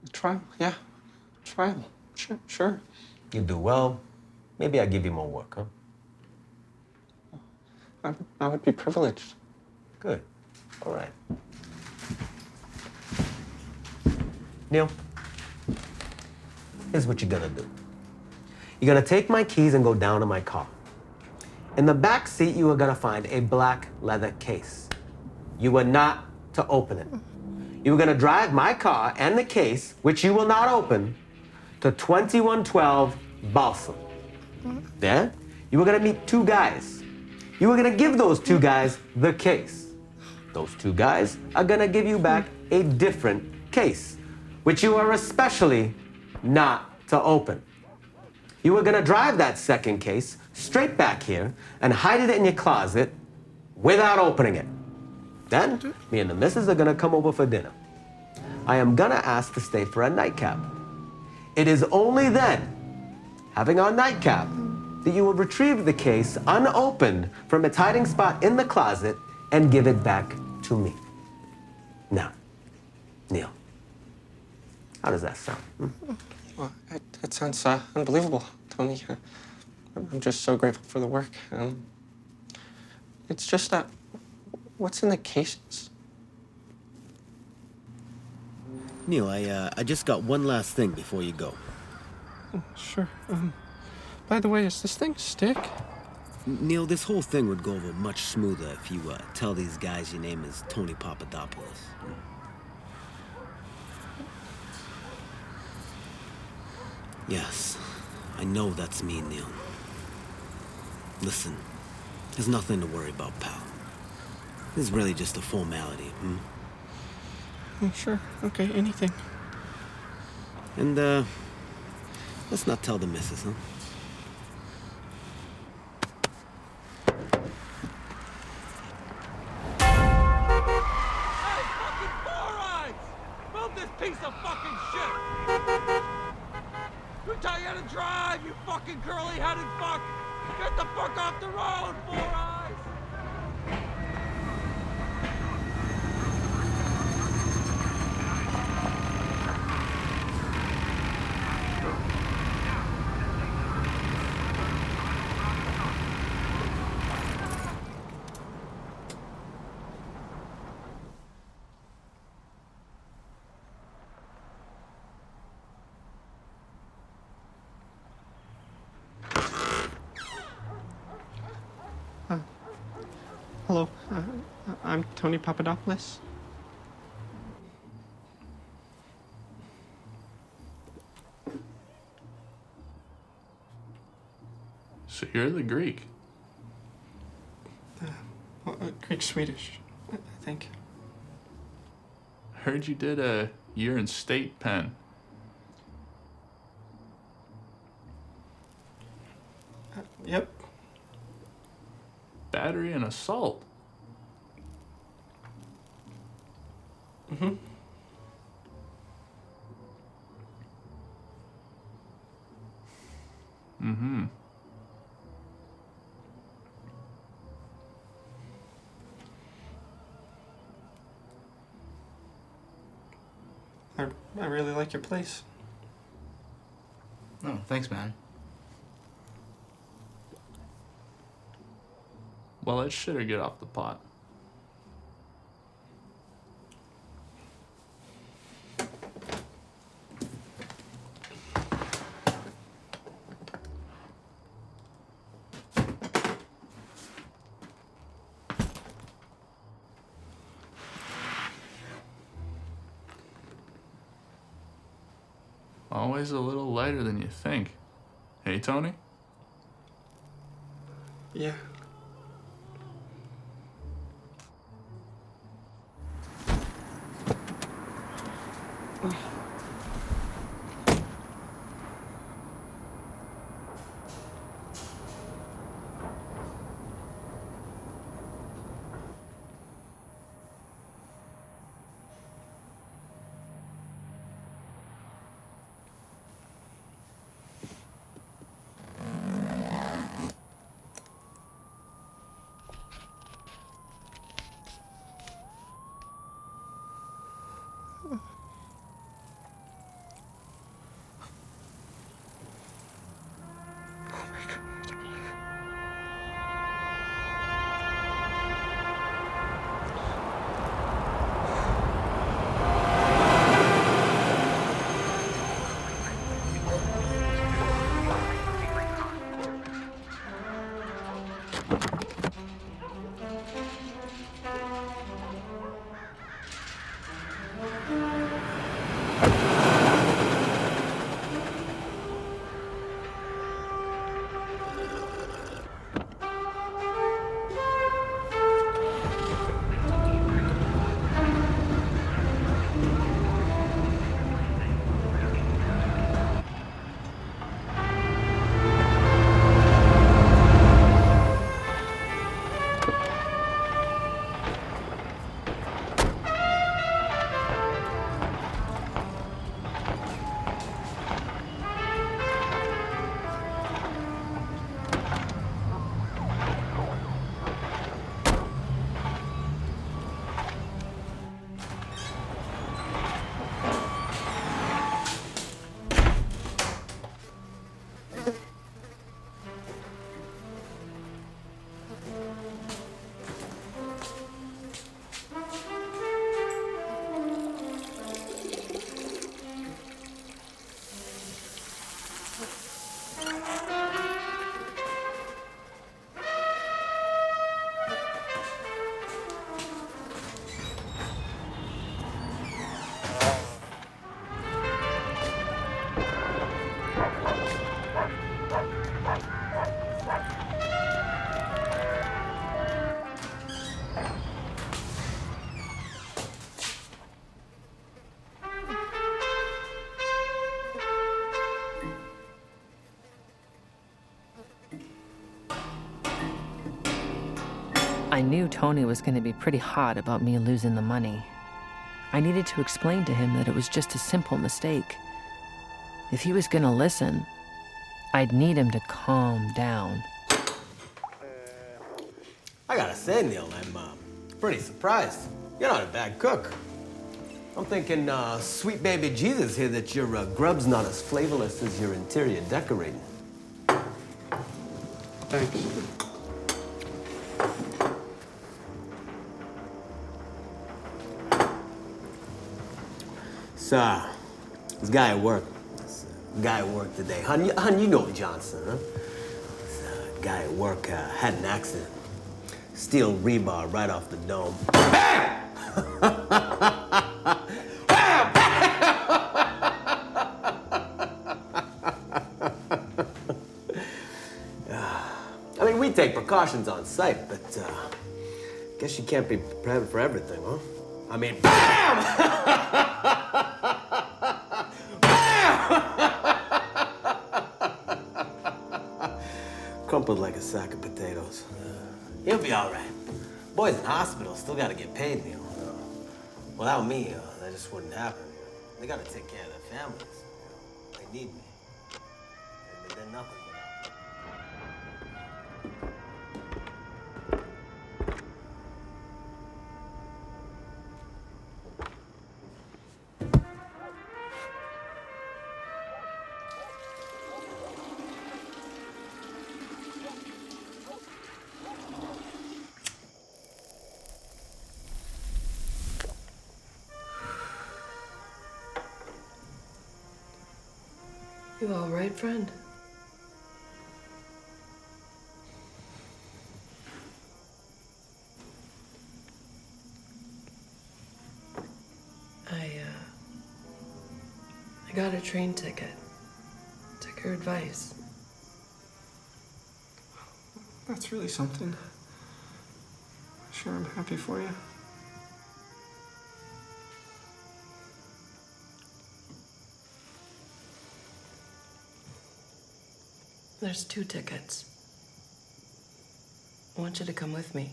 a trial? Yeah, trial. Sure. You do well, maybe I give you more work, huh? I would be privileged. Good. All right. Neil, here's what you're gonna do. You're gonna take my keys and go down to my car. In the back seat, you are gonna find a black leather case. You are not to open it. You are gonna drive my car and the case, which you will not open, to 2112 Balsam. There, you are gonna meet two guys. You are gonna give those two guys the case. Those two guys are gonna give you back a different case, which you are especially not to open. You are gonna drive that second case straight back here and hide it in your closet without opening it. Then, me and the missus are gonna come over for dinner. I am gonna ask to stay for a nightcap. It is only then, having our nightcap, that you will retrieve the case unopened from its hiding spot in the closet and give it back to me. Now, Neil, how does that sound? Well, it sounds unbelievable, Tony. I'm just so grateful for the work. It's just that, what's in the cases? Neil, I just got one last thing before you go. Sure. By the way, is this thing stick? Neil, this whole thing would go over much smoother if you tell these guys your name is Tony Papadopoulos. Yes, I know that's me, Neil. Listen, there's nothing to worry about, pal. This is really just a formality, Oh, sure. Okay, anything. And, let's not tell the missus, huh? gotta drive, you fucking curly-headed fuck! Get the fuck off the road, Four Eyes! Hello, I'm Tony Papadopoulos. So you're the Greek. Greek-Swedish, I think. Heard you did a year in state pen. Yep. Battery and assault. Mm-hmm. Mm-hmm. I really like your place. Oh, thanks, man. Well, that shitter get off the pot. Always a little lighter than you think. Hey, Tony? Yeah. I knew Tony was going to be pretty hot about me losing the money. I needed to explain to him that it was just a simple mistake. If he was going to listen, I'd need him to calm down. I gotta say, Neil, I'm pretty surprised. You're not a bad cook. I'm thinking, sweet baby Jesus here, that your grub's not as flavorless as your interior decorating. Thanks. So, this guy at work today, hun, you know Johnson, huh? This guy at work had an accident. Steel rebar right off the dome. Bam! I mean, we take precautions on site, but guess you can't be prepared for everything, huh? I mean, BAM! Crumpled like a sack of potatoes. He'll be all right. Boys in hospital still gotta get paid, Neil. Without me, that just wouldn't happen. They gotta take care of their families. They need me. They're nothing without me. You all right, friend? I got a train ticket. Took your advice. That's really something. Sure, I'm happy for you. There's 2 tickets. I want you to come with me.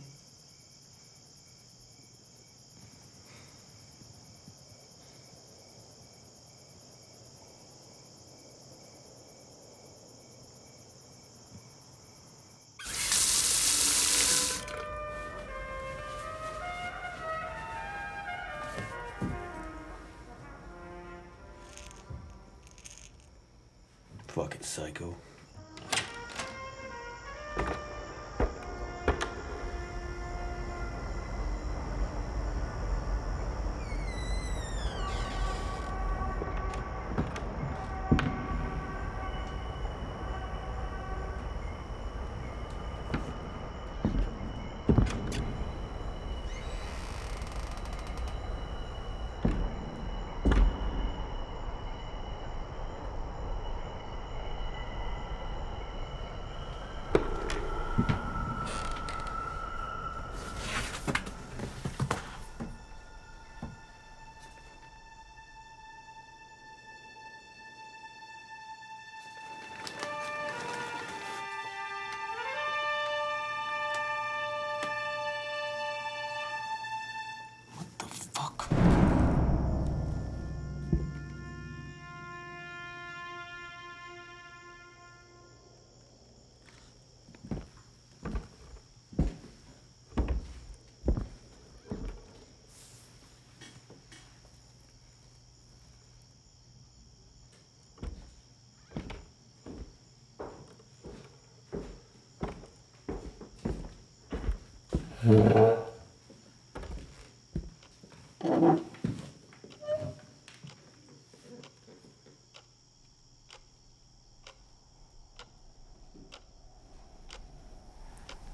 Fucking psycho.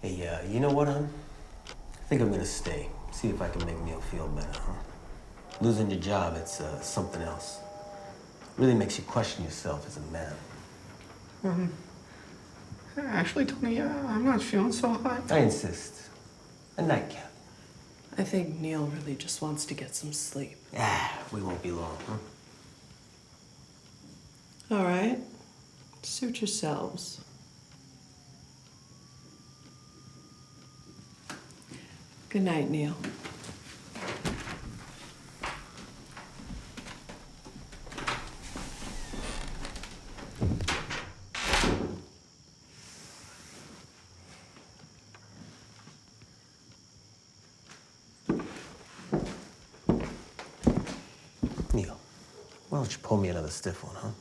Hey, you know what, hon? I think I'm gonna stay. See if I can make Neil feel better, huh? Losing your job, it's something else. Really makes you question yourself as a man. Actually, Tony, I'm not feeling so hot. I insist. A nightcap. I think Neil really just wants to get some sleep. We won't be long, huh? All right. Suit yourselves. Good night, Neil. Why don't you pull me another stiff one, huh?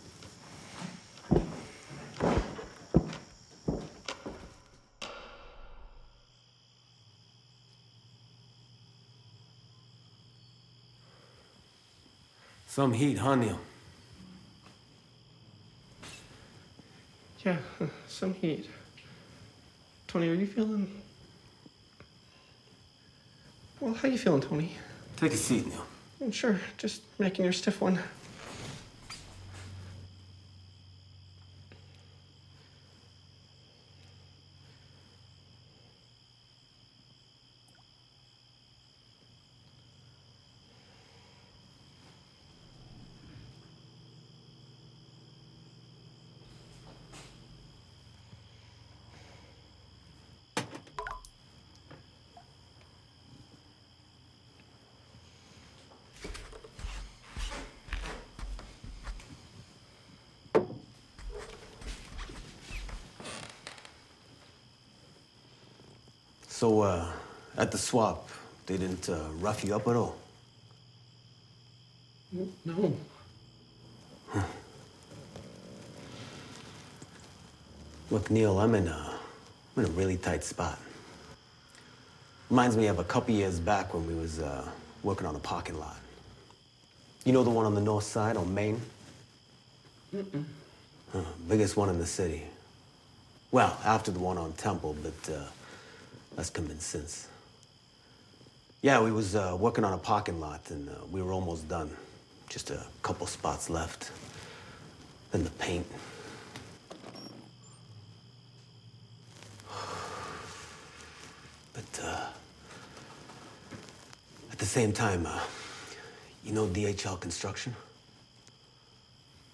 Some heat, huh, Neil? Yeah, some heat. Tony, are you feeling... Well, how you feeling, Tony? Take a seat, Neil. Sure, just making your stiff one. So, at the swap, they didn't rough you up at all? No. Look, Neil, I'm in a really tight spot. Reminds me of a couple years back when we was working on a parking lot. You know the one on the north side on Main? Mm-mm. Biggest one in the city. Well, after the one on Temple, but that's come in since. Yeah, we was working on a parking lot, and we were almost done. Just a couple spots left. Then the paint. But at the same time, you know DHL Construction?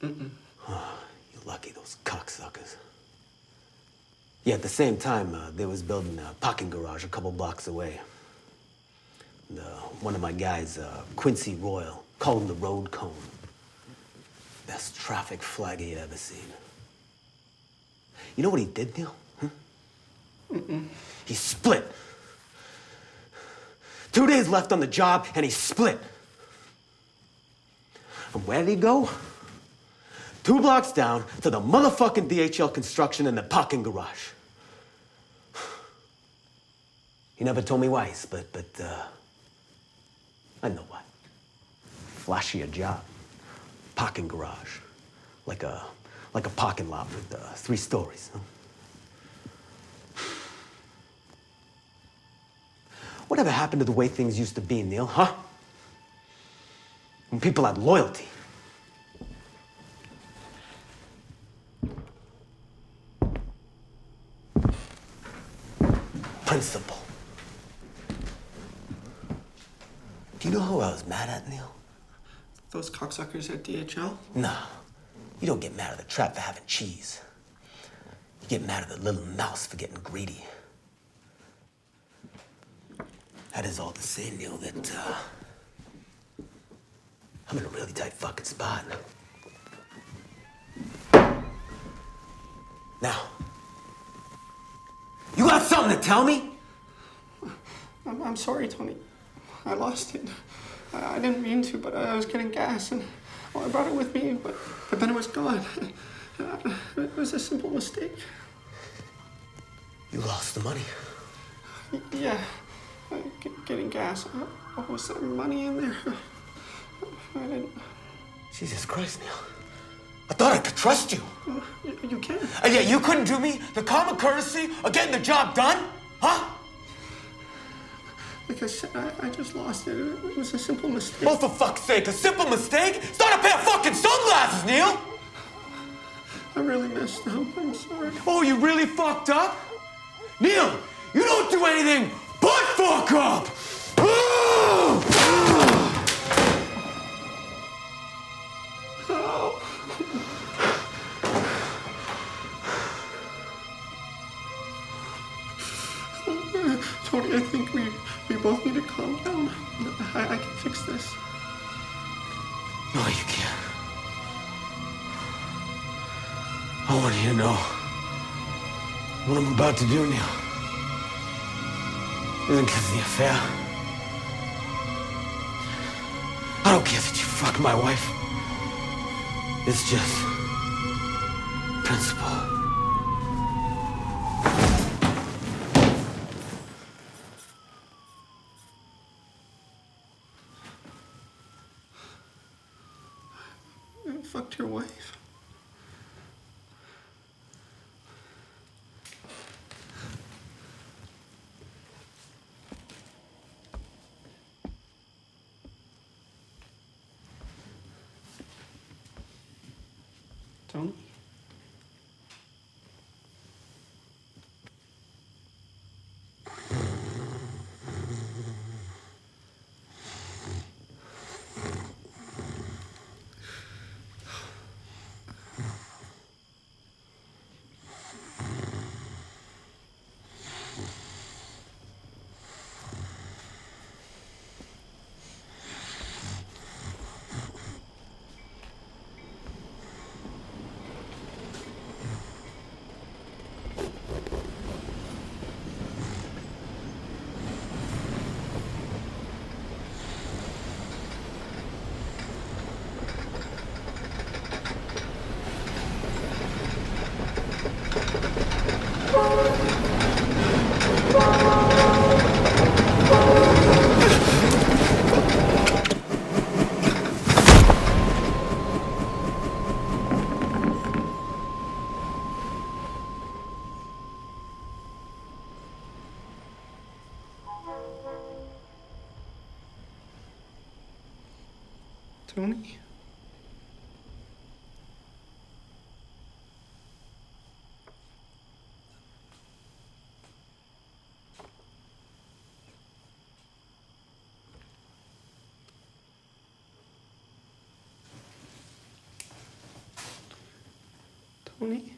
Mm-mm. You're lucky, those cocksuckers. Yeah, at the same time, they was building a parking garage a couple blocks away. And, one of my guys, Quincy Royal, called him the road cone. Best traffic flag he ever seen. You know what he did, Neil? Mm-mm. He split. 2 days left on the job, and he split. And where did he go? 2 blocks down to the motherfucking DHL Construction in the parking garage. He never told me why he split, but I know why. Flashier job. Parking garage. Like a parking lot with 3 stories. Huh? Whatever happened to the way things used to be, Neil, huh? When people had loyalty. Principle. Do you know who I was mad at, Neil? Those cocksuckers at DHL? Nah. You don't get mad at the trap for having cheese. You get mad at the little mouse for getting greedy. That is all to say, Neil, that I'm in a really tight fucking spot. Now, you got something to tell me? I'm sorry, Tony. I lost it. I didn't mean to, but I was getting gas, and I brought it with me, but then it was gone. It was a simple mistake. You lost the money. Yeah, getting gas. Was there money in there? I didn't... Jesus Christ, Neil. I thought I could trust you. You can. And yet you couldn't do me the common courtesy of getting the job done? Huh? Like I said, I just lost it. It was a simple mistake. Oh, for fuck's sake, a simple mistake? It's not a pair of fucking sunglasses, Neil! I really messed up. I'm sorry. Oh, you really fucked up? Neil, you don't do anything but fuck up! Tony, I think we both need to calm down. I can fix this. No, you can't. I want you to know what I'm about to do, Neil. Isn't because of the affair. I don't care that you fucked my wife. It's just principle. I fucked your wife. Tony? Tony? Tony?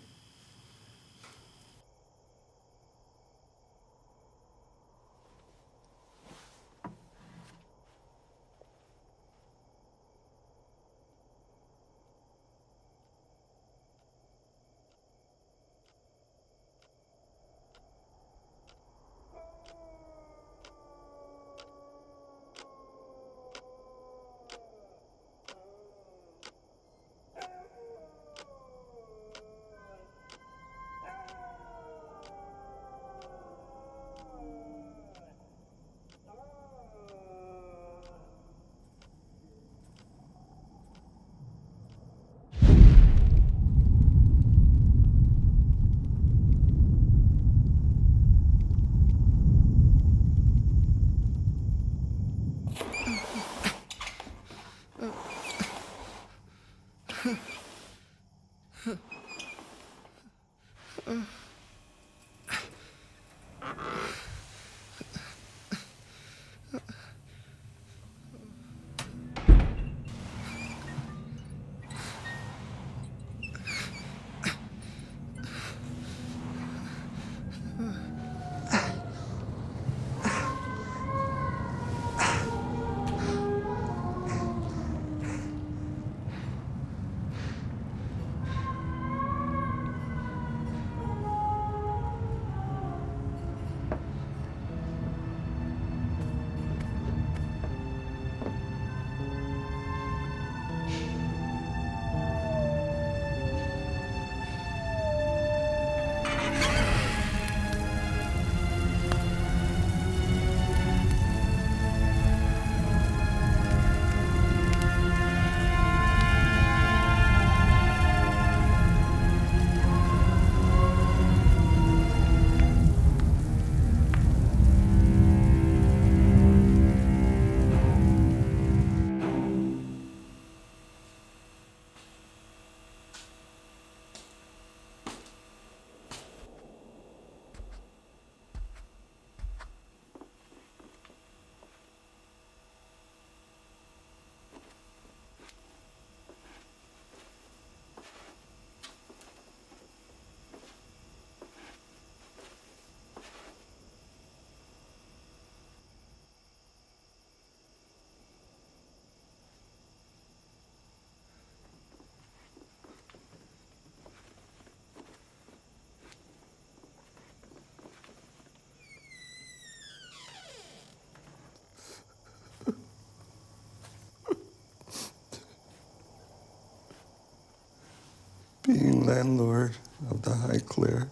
Being landlord of the High Clear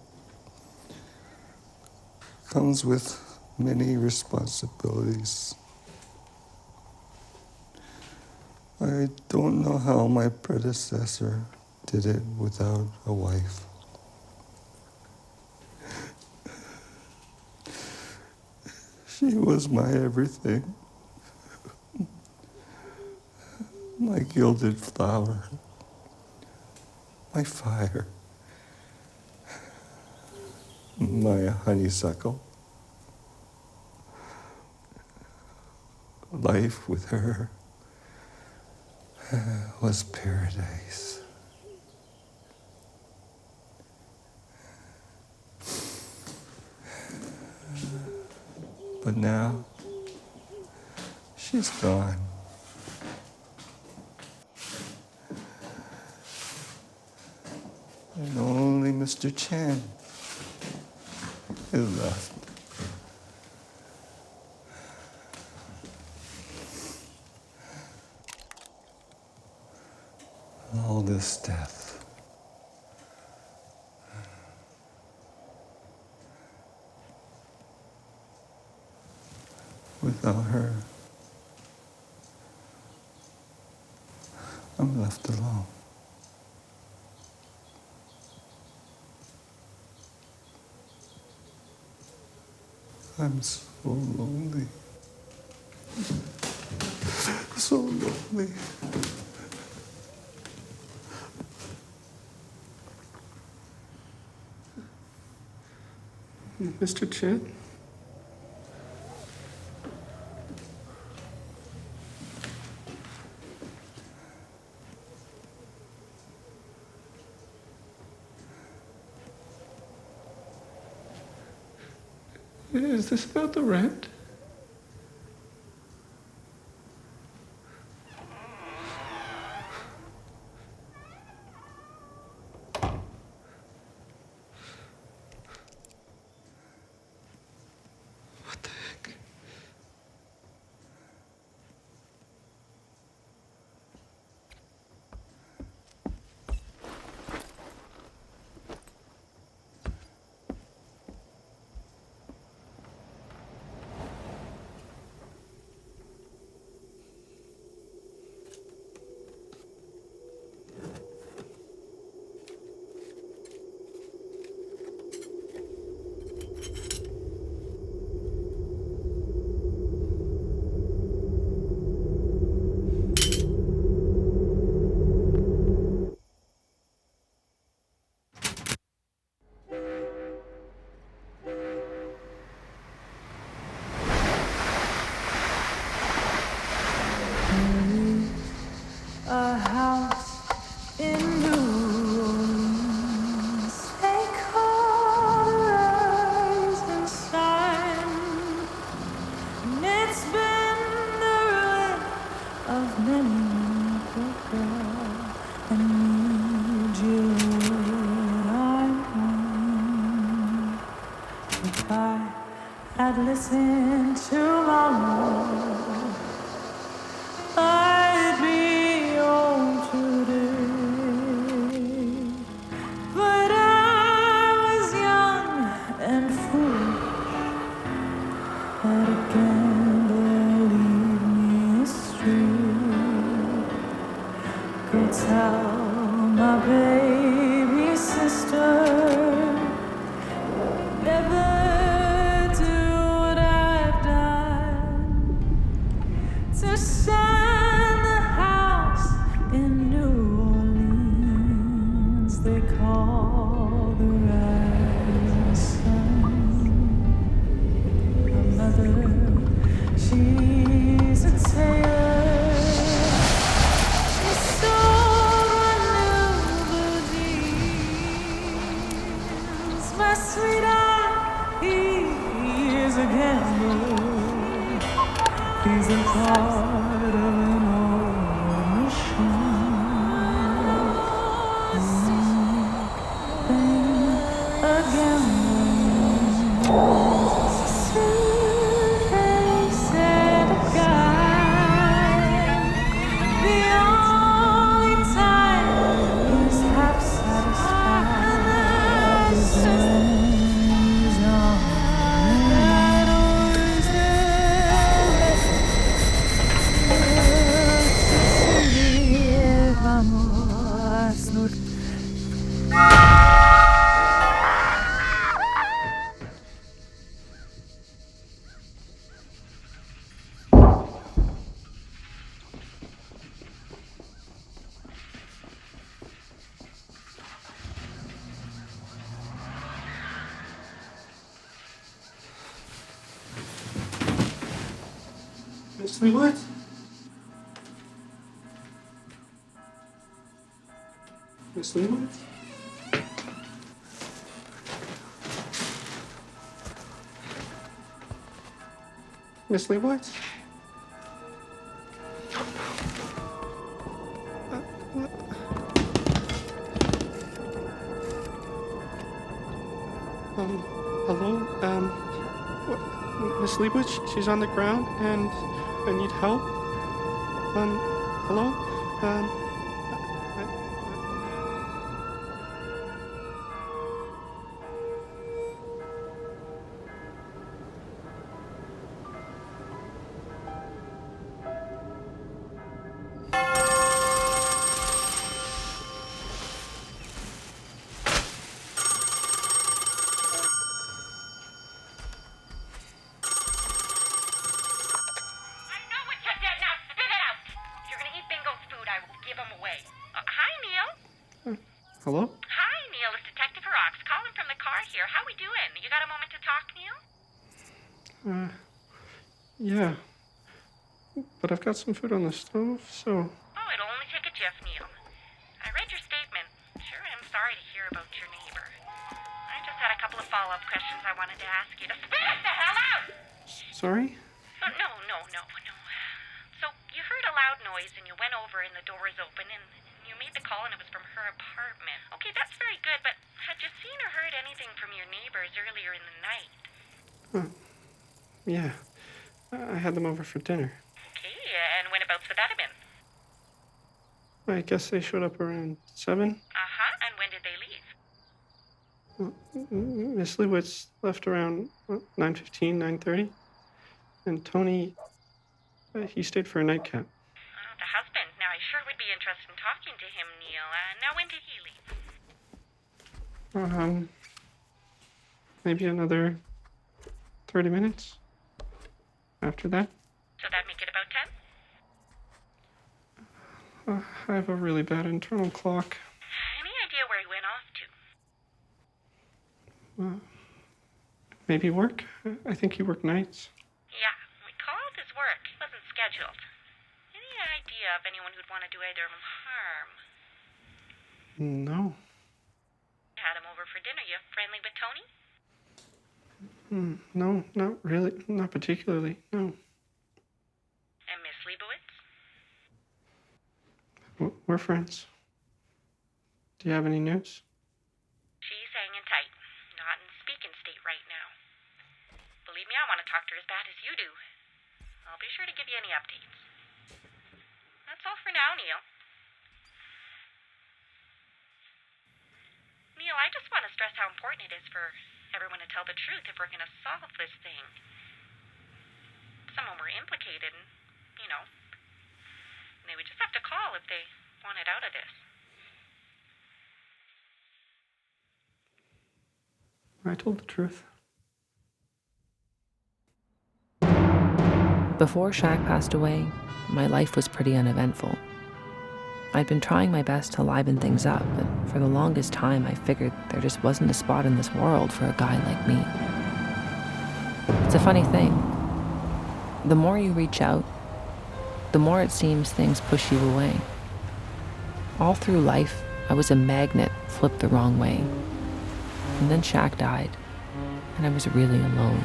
comes with many responsibilities. I don't know how my predecessor did it without a wife. She was my everything. My gilded flower. My fire. My honeysuckle. Life with her was paradise. But now, she's gone. And only Mr. Chan is left. All this death. Without her, I'm left alone. I'm so lonely. So lonely. Mr. Chan? Is this about the rent? What the heck? A house in New Orleans, they call the rising sun, and it's been the ruin of many a girl, and need you I'm one. If I had listened to my Lord, I'd be home today. But I was young and foolish, had a gambler lead me astray. Go tell my baby sister, never do what I've done to shine the house in New Orleans they call the rising sun. My mother, she's a tailor. She sold my new blue jeans. My sweetheart, he is a gambler. He's a part of an old machine. Again, suitcase and a guy. The only time he's half satisfied. Miss Leawood? Miss Leawood? Miss Leawood? Hello? Miss Leawood, she's on the ground and I need help. Hello? Hello? Hi, Neil. It's Detective Rocks calling from the car here. How we doing? You got a moment to talk, Neil? Yeah. But I've got some food on the stove, so... Oh, it'll only take a jiff, Neil. I read your statement. Sure, I'm sorry to hear about your neighbor. I just had a couple of follow-up questions I wanted to ask you. To spit the hell out! Sorry? Oh, no. So, you heard a loud noise and you went over and the door was open and you made the call and it was from her apartment. Okay, that's very good, but had you seen or heard anything from your neighbors earlier in the night? Yeah. I had them over for dinner. Okay, and whenabouts would that have been? I guess they showed up around 7. Uh-huh, and when did they leave? Miss Leawood's left around 9:15, 9:30. And Tony, he stayed for a nightcap. The husband. Now, I sure would be interested in talking to him, Neil. Now, when did he leave? Maybe another 30 minutes after that. So that make it about 10? I have a really bad internal clock. Any idea where he went off to? Maybe work? I think he worked nights. Yeah, we called his work. It wasn't scheduled. Any idea of anyone who'd want to do either of them harm? No. Had him over for dinner. You friendly with Tony? No, not really. Not particularly, no. And Miss Leibowitz? We're friends. Do you have any news? She's hanging tight. Not in speaking state right now. Believe me, I want to talk to her as bad as you do. I'll be sure to give you any updates. That's all for now, Neil. Neil, I just want to stress how important it is for everyone to tell the truth if we're going to solve this thing. If someone were implicated, and they would just have to call if they wanted out of this. I told the truth. Before Shaq passed away, my life was pretty uneventful. I'd been trying my best to liven things up, but for the longest time I figured there just wasn't a spot in this world for a guy like me. It's a funny thing. The more you reach out, the more it seems things push you away. All through life, I was a magnet flipped the wrong way. And then Shaq died, and I was really alone.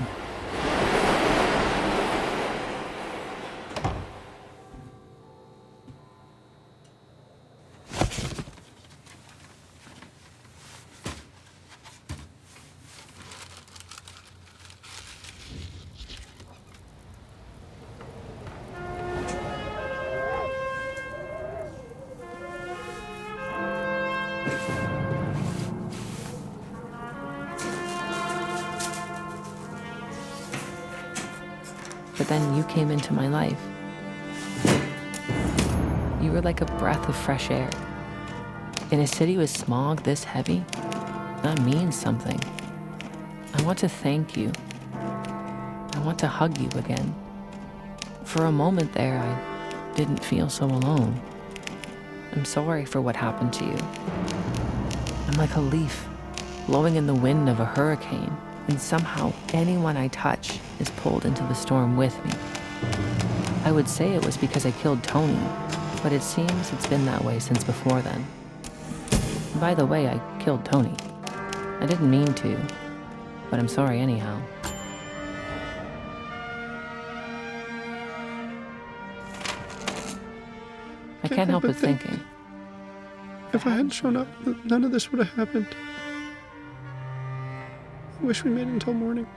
But then you came into my life. You were like a breath of fresh air. In a city with smog this heavy, that means something. I want to thank you. I want to hug you again. For a moment there, I didn't feel so alone. I'm sorry for what happened to you. I'm like a leaf blowing in the wind of a hurricane, and somehow anyone I touch is pulled into the storm with me. I would say it was because I killed Tony, but it seems it's been that way since before then. By the way, I killed Tony. I didn't mean to, but I'm sorry anyhow. I can't help but thinking. If I hadn't shown up, none of this would have happened. I wish we made it until morning.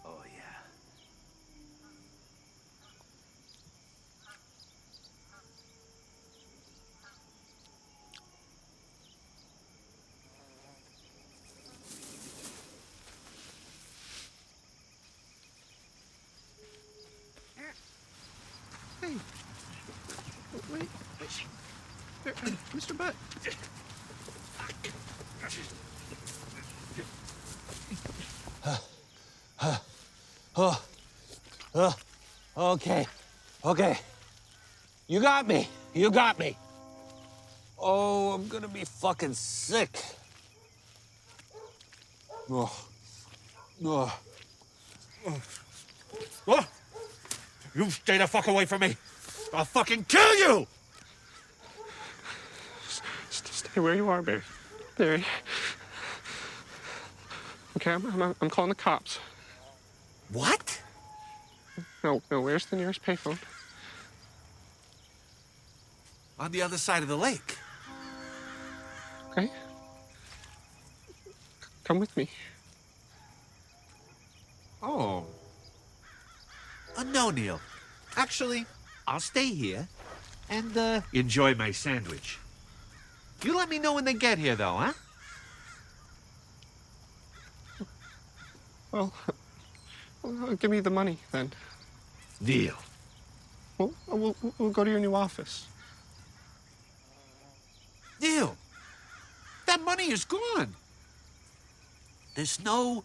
Oh, yeah. Hey. Wait. Mr. Butt. Okay. You got me. Oh, I'm gonna be fucking sick. Oh. You stay the fuck away from me. I'll fucking kill you! Stay where you are, Barry. Okay, I'm calling the cops. What? No, where's the nearest payphone? On the other side of the lake. Okay? Come with me. Oh. No, Neil. Actually, I'll stay here and enjoy my sandwich. You let me know when they get here, though, huh? Well, give me the money, then. Neil. Well, we'll go to your new office. Neil, that money is gone. There's no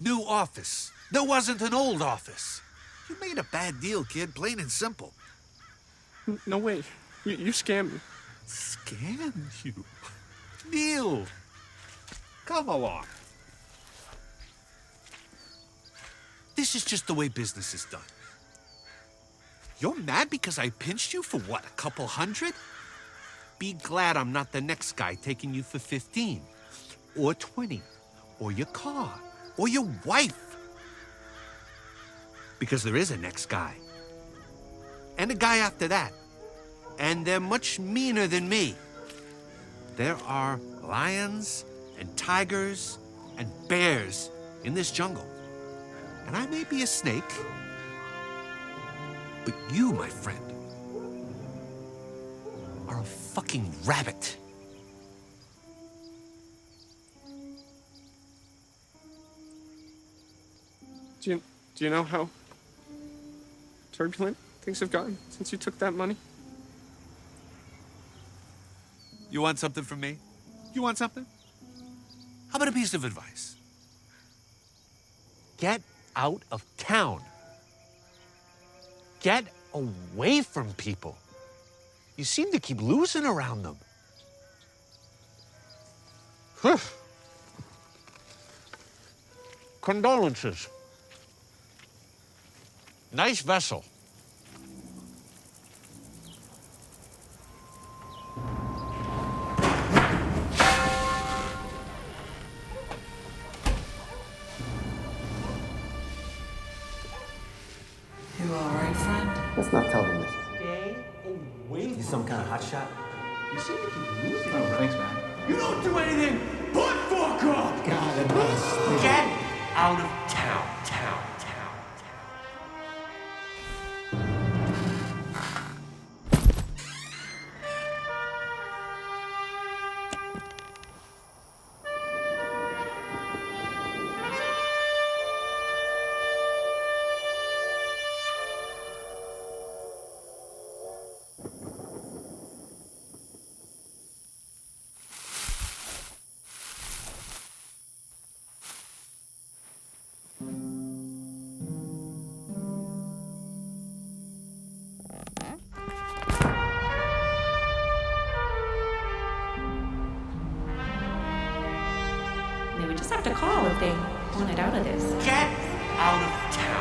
new office. There wasn't an old office. You made a bad deal, kid, plain and simple. No way. You scammed me. Scammed you? Neil, come along. This is just the way business is done. You're mad because I pinched you for what, a couple hundred? Be glad I'm not the next guy taking you for 15, or 20, or your car, or your wife. Because there is a next guy. And a guy after that. And they're much meaner than me. There are lions and tigers and bears in this jungle. And I may be a snake, but you, my friend, are a fucking rabbit. Do you know how turbulent things have gotten since you took that money? You want something from me? You want something? How about a piece of advice? Get out of town. Get away from people. You seem to keep losing around them. Condolences. Nice vessel. You all right, friend? Let's not tell them this. Stay away You some kind of hotshot? You seem to keep losing. Oh, thanks, man. You don't do anything but fuck up! Get out of town. out of this. Get out of town.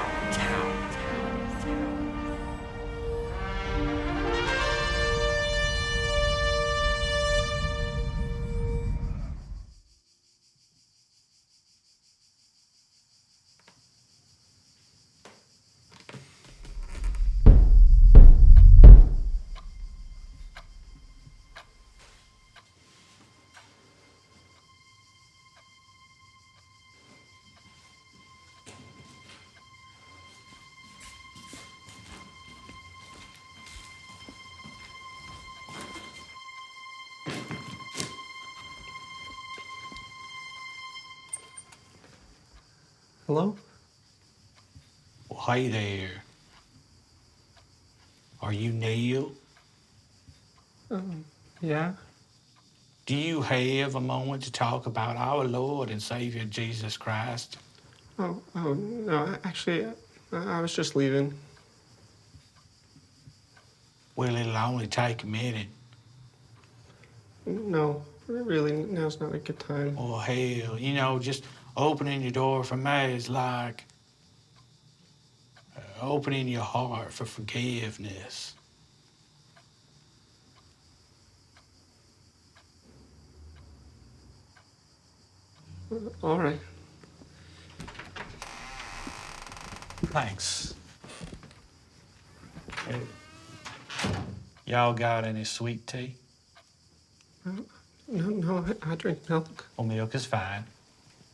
Hello? Well, hey there. Are you Neil? Yeah? Do you have a moment to talk about our Lord and Savior Jesus Christ? Oh, no, actually, I was just leaving. Well, it'll only take a minute. No, really, now's not a good time. Oh, hell, just opening your door for me is like opening your heart for forgiveness. All right. Thanks. Hey, y'all got any sweet tea? No, I drink milk. Well, milk is fine.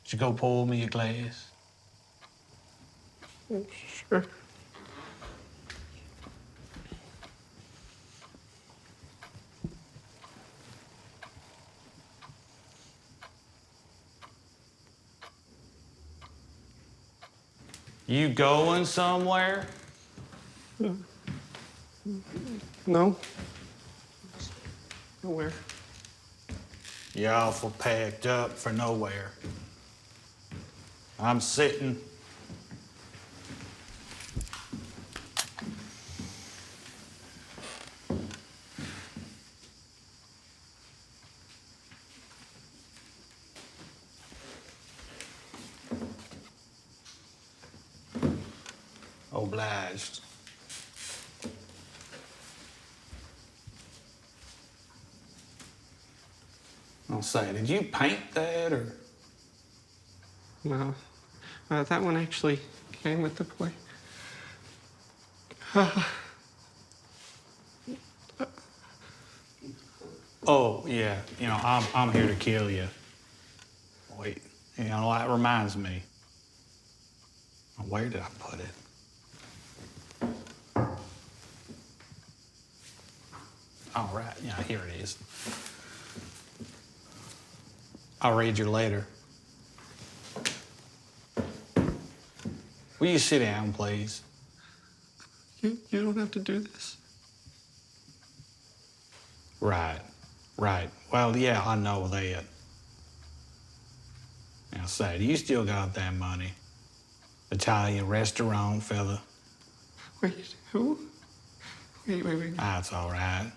Should you go pour me a glass? Sure. You going somewhere? No. Nowhere. You're awful packed up for nowhere. I'm sitting. Obliged. I'll say, did you paint that or? No. That one actually came with the boy. Oh, yeah, I'm here to kill you. Wait, that reminds me. Where did I put it? All right, here it is. I'll read your letter. Will you sit down, please? You don't have to do this. Right. Well, yeah, I know that. Now, say, do you still got that money? Italian restaurant fella? Wait, who? Wait. That's all right.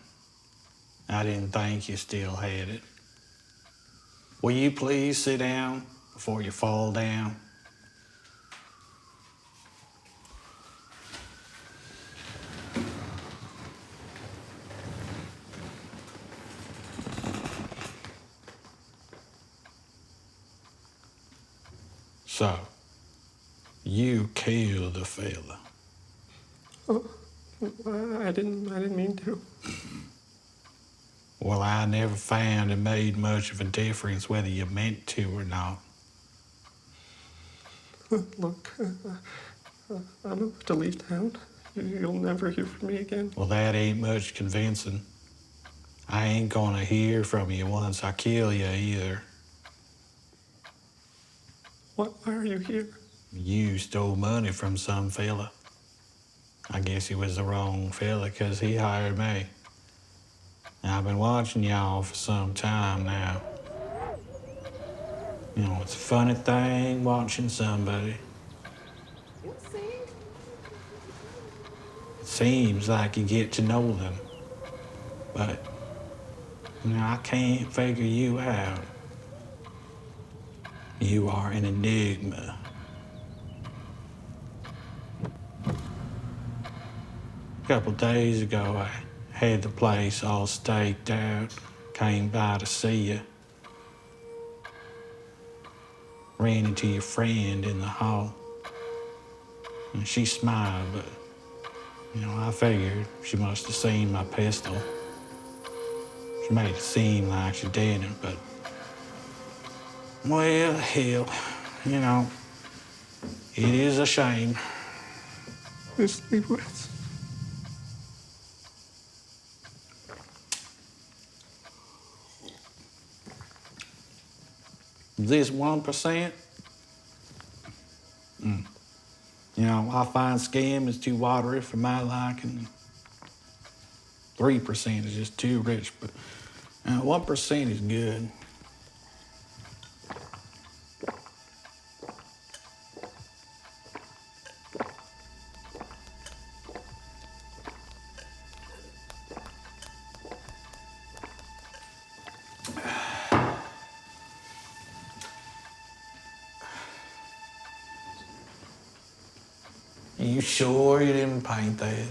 I didn't think you still had it. Will you please sit down before you fall down? So, you killed the fella. Oh, I didn't mean to. Well, I never found it made much of a difference whether you meant to or not. Look, I'm about to leave town. You'll never hear from me again. Well, that ain't much convincing. I ain't gonna hear from you once I kill you either. Why are you here? You stole money from some fella. I guess he was the wrong fella 'cause he hired me. I've been watching y'all for some time now. It's a funny thing watching somebody. It seems like you get to know them, but I can't figure you out. You are an enigma. couple days ago, I had the place all staked out. Came by to see you. Ran into your friend in the hall. And she smiled, but, I figured she must have seen my pistol. She made it seem like she didn't, but, well, hell, it is a shame. This with. This 1%? I find Scam is too watery for my liking. 3% is just too rich, but 1% is good. You sure you didn't paint that?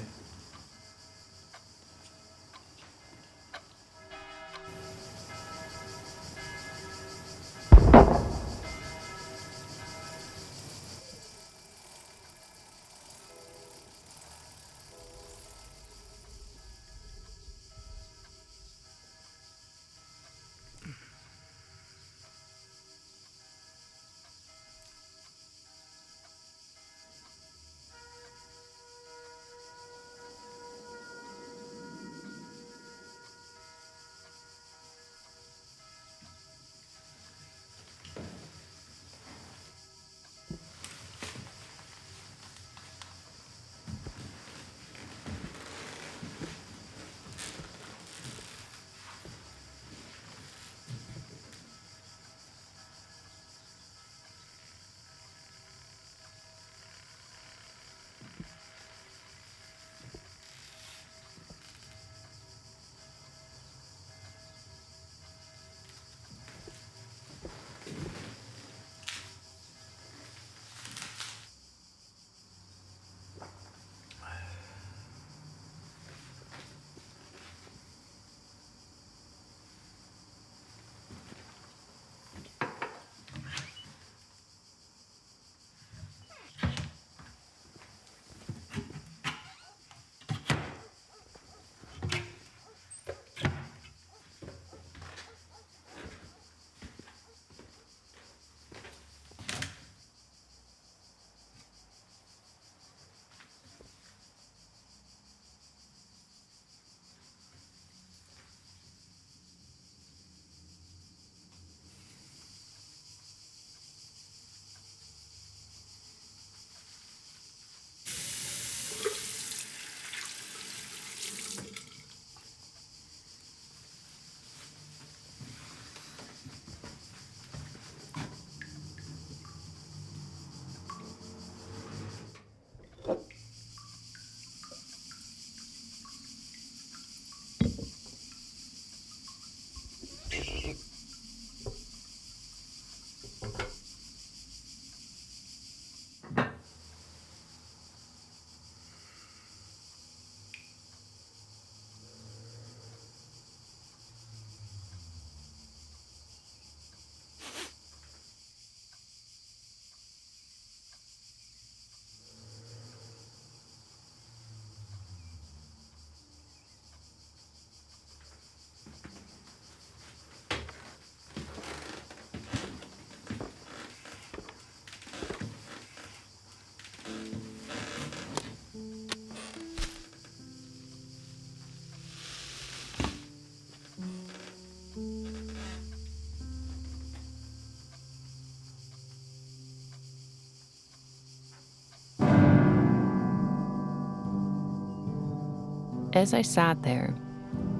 As I sat there,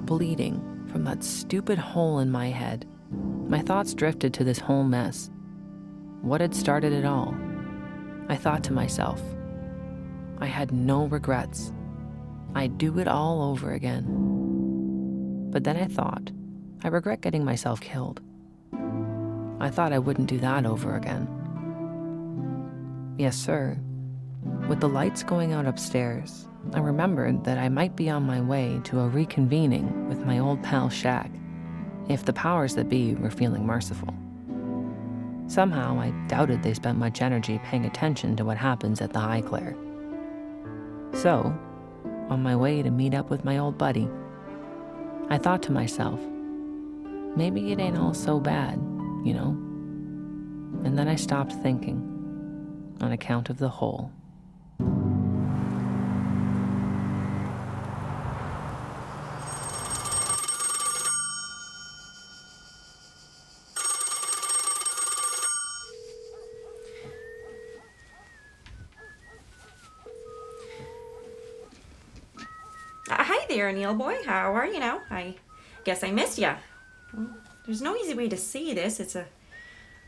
bleeding from that stupid hole in my head, my thoughts drifted to this whole mess. What had started it all? I thought to myself, I had no regrets. I'd do it all over again. But then I thought, I regret getting myself killed. I thought I wouldn't do that over again. Yes, sir. With the lights going out upstairs, I remembered that I might be on my way to a reconvening with my old pal Shaq, if the powers that be were feeling merciful. Somehow, I doubted they spent much energy paying attention to what happens at the Highclere. So, on my way to meet up with my old buddy, I thought to myself, maybe it ain't all so bad, you know? And then I stopped thinking, on account of the hole. Hi there, Neil boy. How are you now? I guess I missed ya. Well, there's no easy way to say this. It's a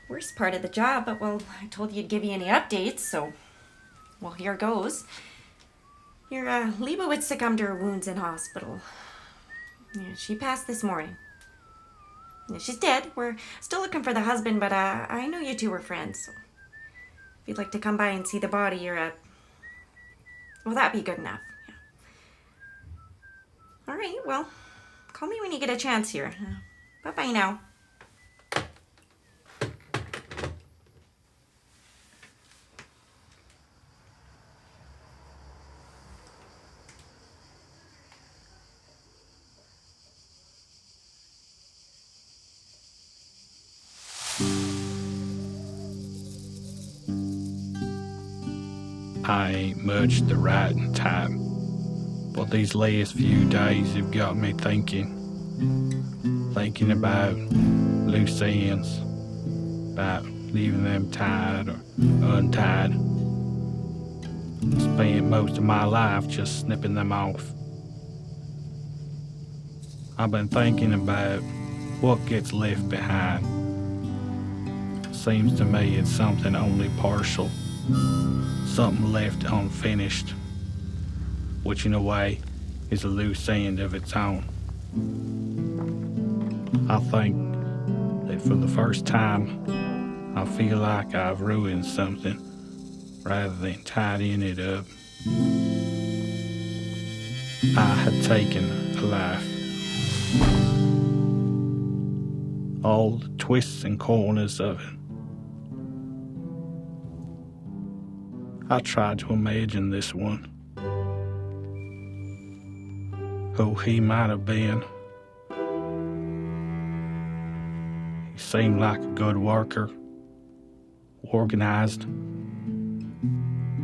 worst part of the job, but well, I told you I'd give you any updates, so well, here goes. Your Leibowitz succumbed to her wounds in hospital. Yeah, she passed this morning. Yeah, she's dead. We're still looking for the husband, but I know you two were friends, so if you'd like to come by and see the body, you're well, that'd be good enough. All right, well, call me when you get a chance here. Bye-bye now. I ain't much the writing type, but these last few days have got me thinking about loose ends, about leaving them tied or untied. Spent most of my life just snipping them off. I've been thinking about what gets left behind. Seems to me it's something only partial, something left unfinished, which in a way is a loose end of its own. I think that for the first time, I feel like I've ruined something rather than tidying it up. I had taken a life. All the twists and corners of it. I tried to imagine this one. Who he might have been. He seemed like a good worker, organized,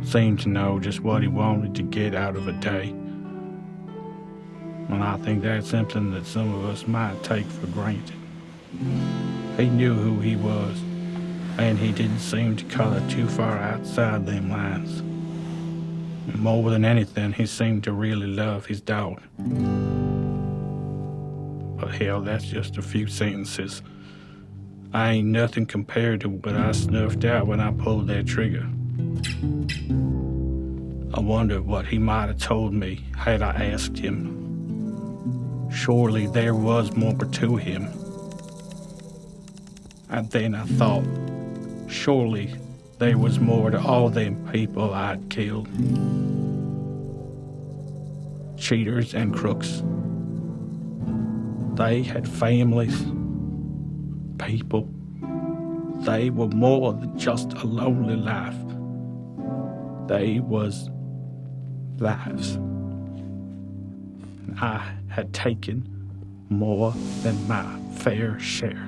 seemed to know just what he wanted to get out of a day. And I think that's something that some of us might take for granted. He knew who he was, and he didn't seem to color too far outside them lines. More than anything, he seemed to really love his dog. But hell, that's just a few sentences. I ain't nothing compared to what I snuffed out when I pulled that trigger. I wonder what he might have told me had I asked him. Surely there was more to him. And then I thought, surely there was more to all them people I'd killed. Cheaters and crooks. They had families, people. They were more than just a lonely life. They was lives. And I had taken more than my fair share.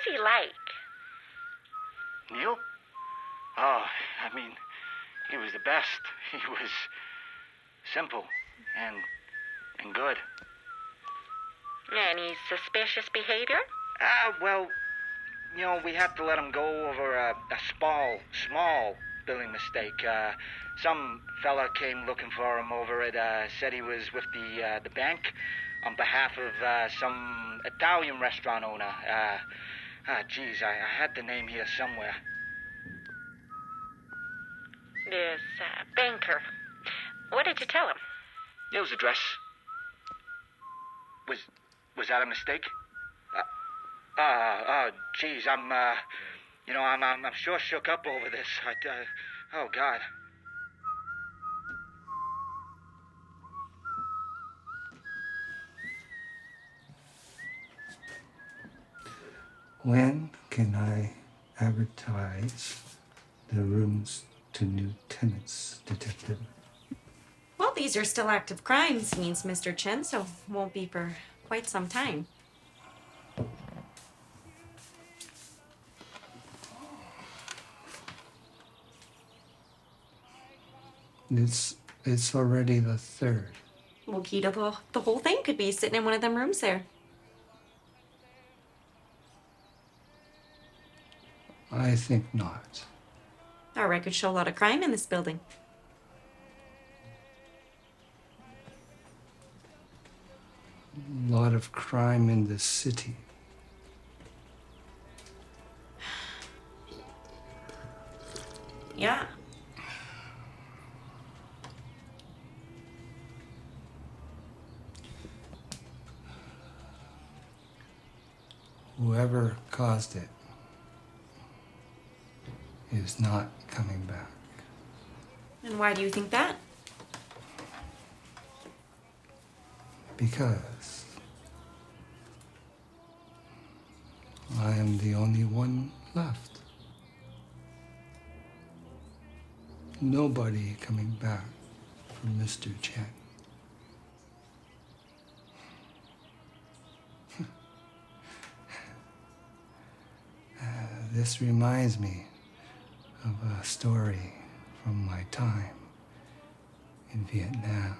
was he like? Neil? Oh, I mean, he was the best. He was simple and good. Any suspicious behavior? Well, you know, we had to let him go over a small billing mistake. Some fella came looking for him over it, said he was with the bank on behalf of some Italian restaurant owner. Geez, I had the name here somewhere. This banker. What did you tell him? It was address. Was that a mistake? Geez, I'm sure shook up over this. Oh, God. When can I advertise the rooms to new tenants, Detective? Well, these are still active crime scenes, Mr. Chen, so won't be for quite some time. It's already the 3rd. Well, Keto, the whole thing could be sitting in one of them rooms there. I think not. Our records show a lot of crime in this building. A lot of crime in the city. Yeah. Whoever caused it is not coming back. And why do you think that? Because I am the only one left. Nobody coming back from Mr. Chen. This reminds me of a story from my time in Vietnam.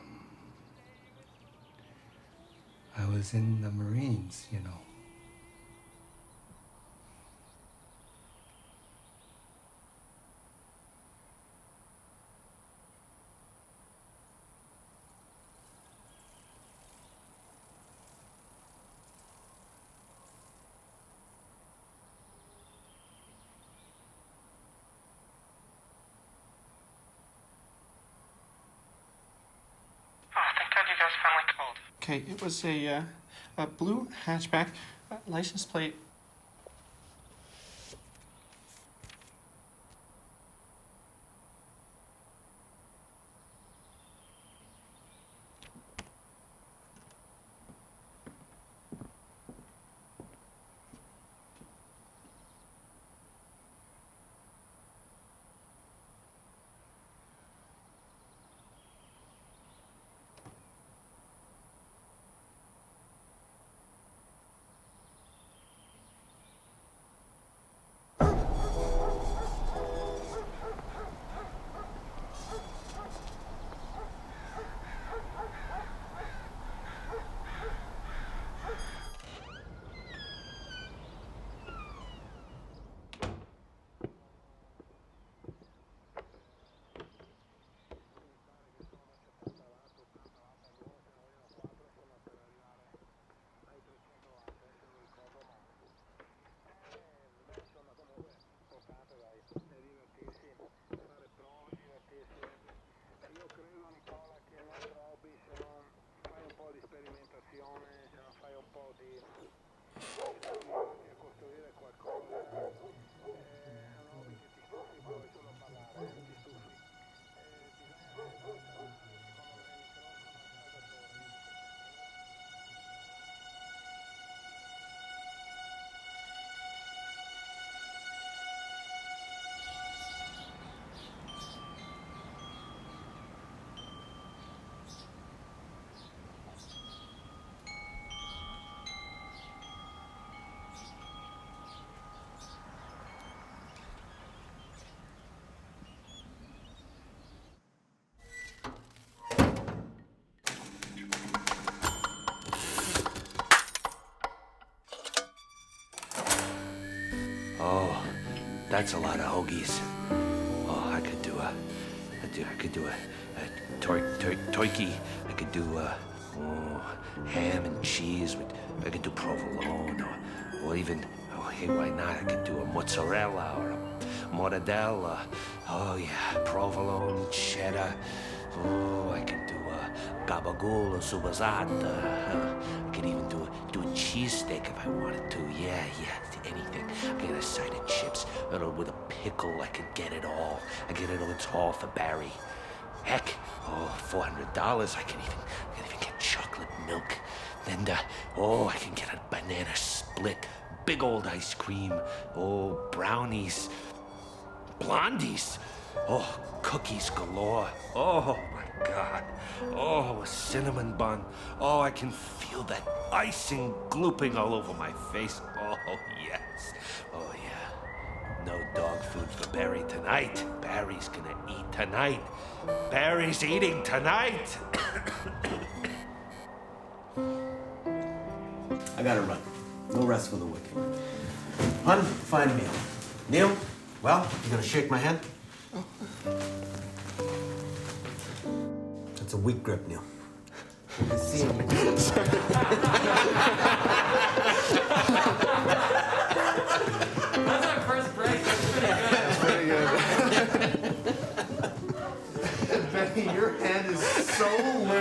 I was in the Marines, you know. Finally called. Okay, it was a blue hatchback, license plate. Oh, that's a lot of hoagies. Oh, I could do a turkey. I could do ham and cheese. I could do provolone, or even, oh, hey, why not? I could do a mozzarella or a mortadella. Oh yeah, provolone, cheddar. Oh, I could do a gabagool or subasata. I could even do a cheesesteak if I wanted to. Yeah, anything. I get a side of chips, with a pickle. I could get it all. It's all for Barry. Heck, $400. I can even get chocolate milk. And I can get a banana split, big old ice cream. Oh, brownies, blondies. Oh, cookies galore. Oh my God. Oh, a cinnamon bun. Oh, I can feel that icing glooping all over my face. Oh, yes. Oh, yeah. No dog food for Barry tonight. Barry's gonna eat tonight. Barry's eating tonight. I gotta run. No rest for the wicked. Hun, find Neil. Neil, well, you gonna shake my hand? That's a weak grip, Neil. Good seeing you. That's our first break. That's pretty good. Benny, your hand is so limp.